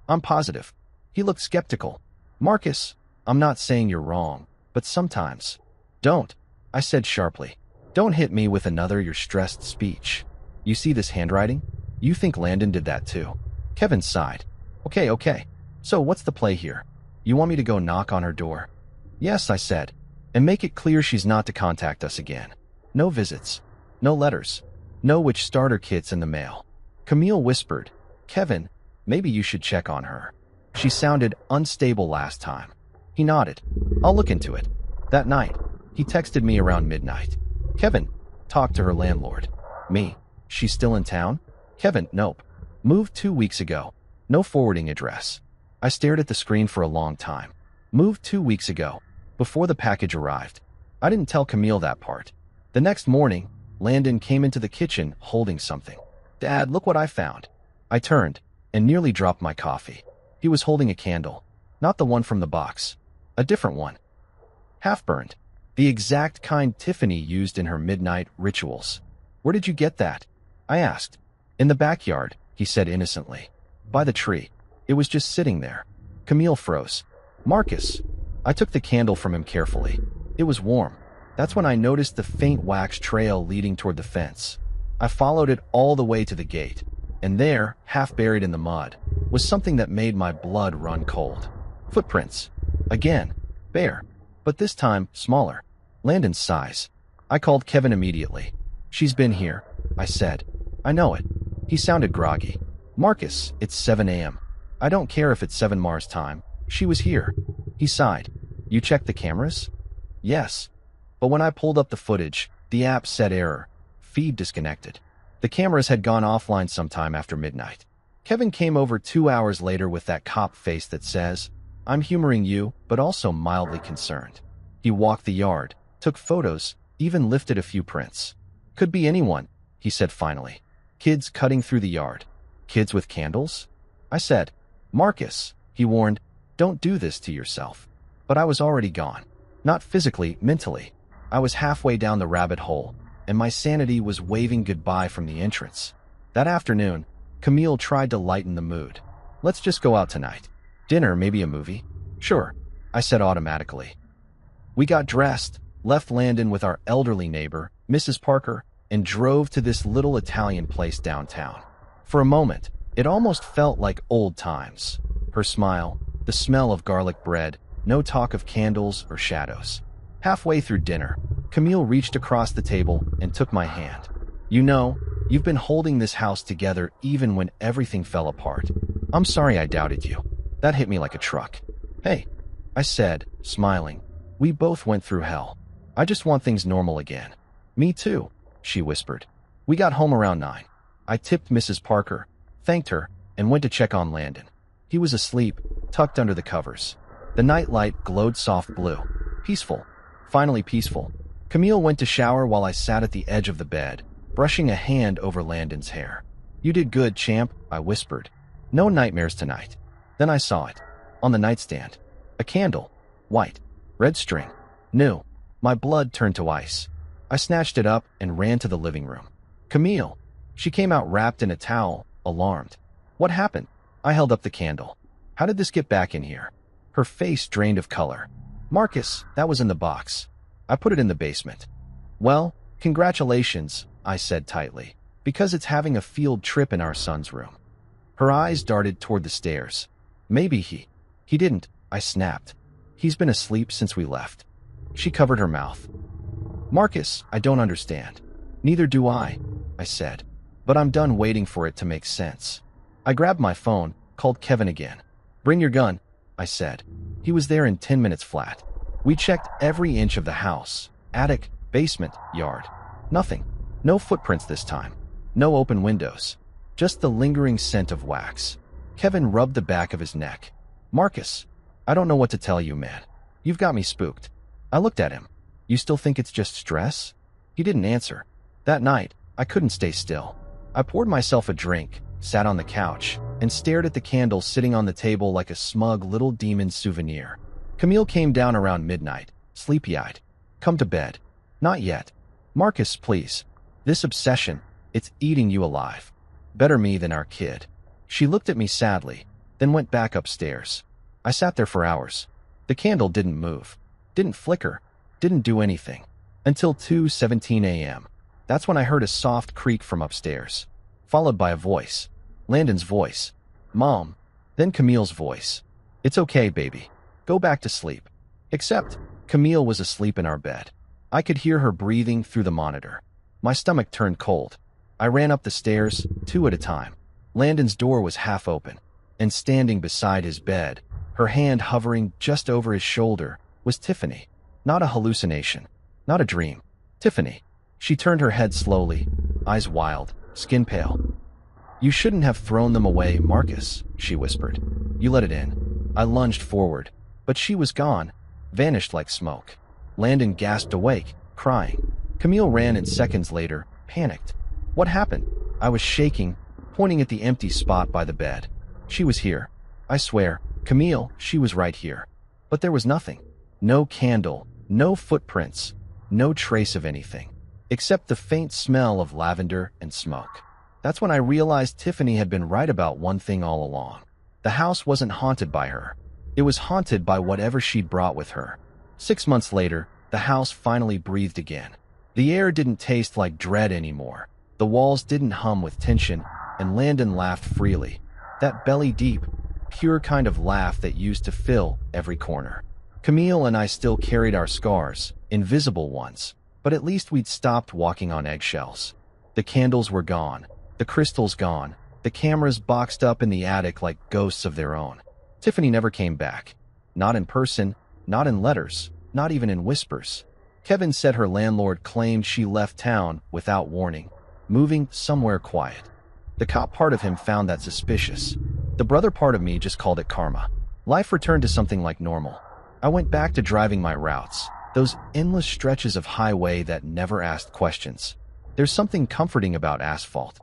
I'm positive. He looked skeptical. Marcus, I'm not saying you're wrong, but sometimes. Don't, I said sharply. Don't hit me with another your stressed speech. You see this handwriting? You think Landon did that too? Kevin sighed. Okay. So what's the play here? You want me to go knock on her door? Yes, I said, and make it clear she's not to contact us again. No visits. No letters. No witch starter kits in the mail. Camille whispered, Kevin, maybe you should check on her. She sounded unstable last time. He nodded. I'll look into it. That night, he texted me around midnight. Kevin, talk to her landlord. Me, she's still in town? Kevin, nope. Moved 2 weeks ago. No forwarding address. I stared at the screen for a long time. Moved 2 weeks ago, before the package arrived. I didn't tell Camille that part. The next morning, Landon came into the kitchen holding something. Dad, look what I found. I turned and nearly dropped my coffee. He was holding a candle, not the one from the box, a different one. Half-burned, the exact kind Tiffany used in her midnight rituals. Where did you get that? I asked. In the backyard, he said innocently. By the tree. It was just sitting there. Camille froze. Marcus. I took the candle from him carefully. It was warm. That's when I noticed the faint wax trail leading toward the fence. I followed it all the way to the gate, and there, half buried in the mud, was something that made my blood run cold. Footprints. Again. Bare. But this time, smaller. Landon's size. I called Kevin immediately. She's been here, I said. I know it. He sounded groggy. Marcus, it's 7 a.m. I don't care if it's 7 Mars time. She was here. He sighed. You checked the cameras? Yes. But when I pulled up the footage, the app said error. Feed disconnected. The cameras had gone offline sometime after midnight. Kevin came over 2 hours later with that cop face that says, I'm humoring you, but also mildly concerned. He walked the yard, took photos, even lifted a few prints. Could be anyone, he said finally. Kids cutting through the yard. Kids with candles? I said, Marcus, he warned, don't do this to yourself. But I was already gone. Not physically, mentally. I was halfway down the rabbit hole, and my sanity was waving goodbye from the entrance. That afternoon, Camille tried to lighten the mood. Let's just go out tonight. Dinner, maybe a movie? Sure, I said automatically. We got dressed, left Landon with our elderly neighbor, Mrs. Parker, and drove to this little Italian place downtown. For a moment, it almost felt like old times. Her smile, the smell of garlic bread, no talk of candles or shadows. Halfway through dinner, Camille reached across the table and took my hand. You know, you've been holding this house together even when everything fell apart. I'm sorry I doubted you. That hit me like a truck. Hey, I said, smiling. We both went through hell. I just want things normal again. Me too, she whispered. We got home around 9. I tipped Mrs. Parker, thanked her, and went to check on Landon. He was asleep, tucked under the covers. The nightlight glowed soft blue. Peaceful. Finally peaceful. Camille went to shower while I sat at the edge of the bed, brushing a hand over Landon's hair. You did good, champ, I whispered. No nightmares tonight. Then I saw it. On the nightstand. A candle. White. Red string. New. My blood turned to ice. I snatched it up and ran to the living room. Camille. She came out wrapped in a towel, alarmed. What happened? I held up the candle. How did this get back in here? Her face drained of color. Marcus, that was in the box. I put it in the basement. Well, congratulations, I said tightly, because it's having a field trip in our son's room. Her eyes darted toward the stairs. Maybe he didn't, I snapped. He's been asleep since we left. She covered her mouth. Marcus, I don't understand. Neither do I said. But I'm done waiting for it to make sense. I grabbed my phone, called Kevin again. Bring your gun, I said. He was there in 10 minutes flat. We checked every inch of the house, attic, basement, yard. Nothing. No footprints this time. No open windows. Just the lingering scent of wax. Kevin rubbed the back of his neck. Marcus, I don't know what to tell you, man. You've got me spooked. I looked at him. You still think it's just stress? He didn't answer. That night, I couldn't stay still. I poured myself a drink, sat on the couch, and stared at the candle sitting on the table like a smug little demon souvenir. Camille came down around midnight, sleepy-eyed. "Come to bed." "Not yet." "Marcus, please. This obsession, it's eating you alive. Better me than our kid." She looked at me sadly, then went back upstairs. I sat there for hours. The candle didn't move, didn't flicker, didn't do anything. Until 2:17 a.m. That's when I heard a soft creak from upstairs, followed by a voice. Landon's voice. "Mom." Then Camille's voice. "It's okay, baby. Go back to sleep." Except Camille was asleep in our bed. I could hear her breathing through the monitor. My stomach turned cold. I ran up the stairs, 2 at a time. Landon's door was half open, and standing beside his bed, her hand hovering just over his shoulder, was Tiffany. Not a hallucination, not a dream. Tiffany. She turned her head slowly, eyes wild, skin pale. "You shouldn't have thrown them away, Marcus," she whispered. "You let it in." I lunged forward, but she was gone, vanished like smoke. Landon gasped awake, crying. Camille ran in seconds later, panicked. "What happened?" I was shaking, pointing at the empty spot by the bed. "She was here. I swear, Camille, she was right here." But there was nothing. No candle, no footprints, no trace of anything, except the faint smell of lavender and smoke. That's when I realized Tiffany had been right about one thing all along. The house wasn't haunted by her. It was haunted by whatever she'd brought with her. 6 months later, the house finally breathed again. The air didn't taste like dread anymore. The walls didn't hum with tension, and Landon laughed freely. That belly-deep, pure kind of laugh that used to fill every corner. Camille and I still carried our scars, invisible ones, but at least we'd stopped walking on eggshells. The candles were gone, the crystals gone, the cameras boxed up in the attic like ghosts of their own. Tiffany never came back. Not in person, not in letters, not even in whispers. Kevin said her landlord claimed she left town without warning, moving somewhere quiet. The cop part of him found that suspicious. The brother part of me just called it karma. Life returned to something like normal. I went back to driving my routes, those endless stretches of highway that never asked questions. There's something comforting about asphalt.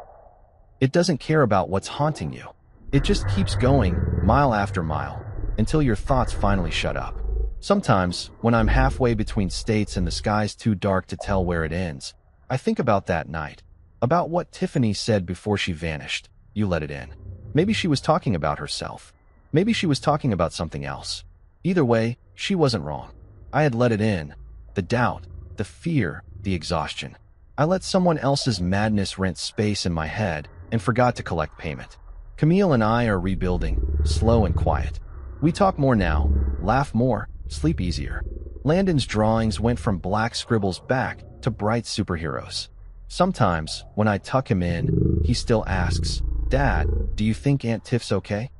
It doesn't care about what's haunting you. It just keeps going, mile after mile, until your thoughts finally shut up. Sometimes, when I'm halfway between states and the sky's too dark to tell where it ends, I think about that night, about what Tiffany said before she vanished. "You let it in." Maybe she was talking about herself. Maybe she was talking about something else. Either way, she wasn't wrong. I had let it in. The doubt, the fear, the exhaustion. I let someone else's madness rent space in my head and forgot to collect payment. Camille and I are rebuilding, slow and quiet. We talk more now, laugh more, sleep easier. Landon's drawings went from black scribbles back to bright superheroes. Sometimes, when I tuck him in, he still asks, "Dad, do you think Aunt Tiff's okay?"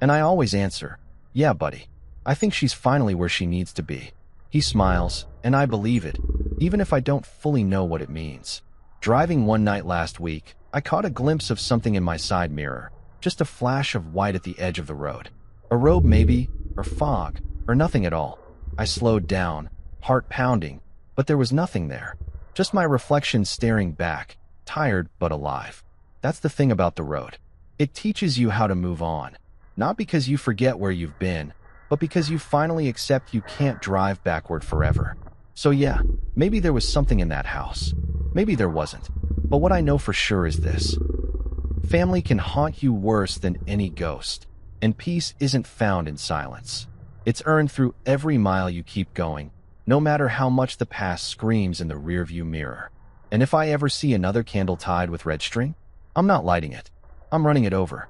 And I always answer, "Yeah, buddy. I think she's finally where she needs to be." He smiles, and I believe it, even if I don't fully know what it means. Driving one night last week, I caught a glimpse of something in my side mirror, just a flash of white at the edge of the road. A robe maybe, or fog, or nothing at all. I slowed down, heart pounding, but there was nothing there. Just my reflection staring back, tired but alive. That's the thing about the road. It teaches you how to move on. Not because you forget where you've been, but because you finally accept you can't drive backward forever. So yeah, maybe there was something in that house. Maybe there wasn't. But what I know for sure is this. Family can haunt you worse than any ghost, and peace isn't found in silence. It's earned through every mile you keep going, no matter how much the past screams in the rearview mirror. And if I ever see another candle tied with red string, I'm not lighting it. I'm running it over.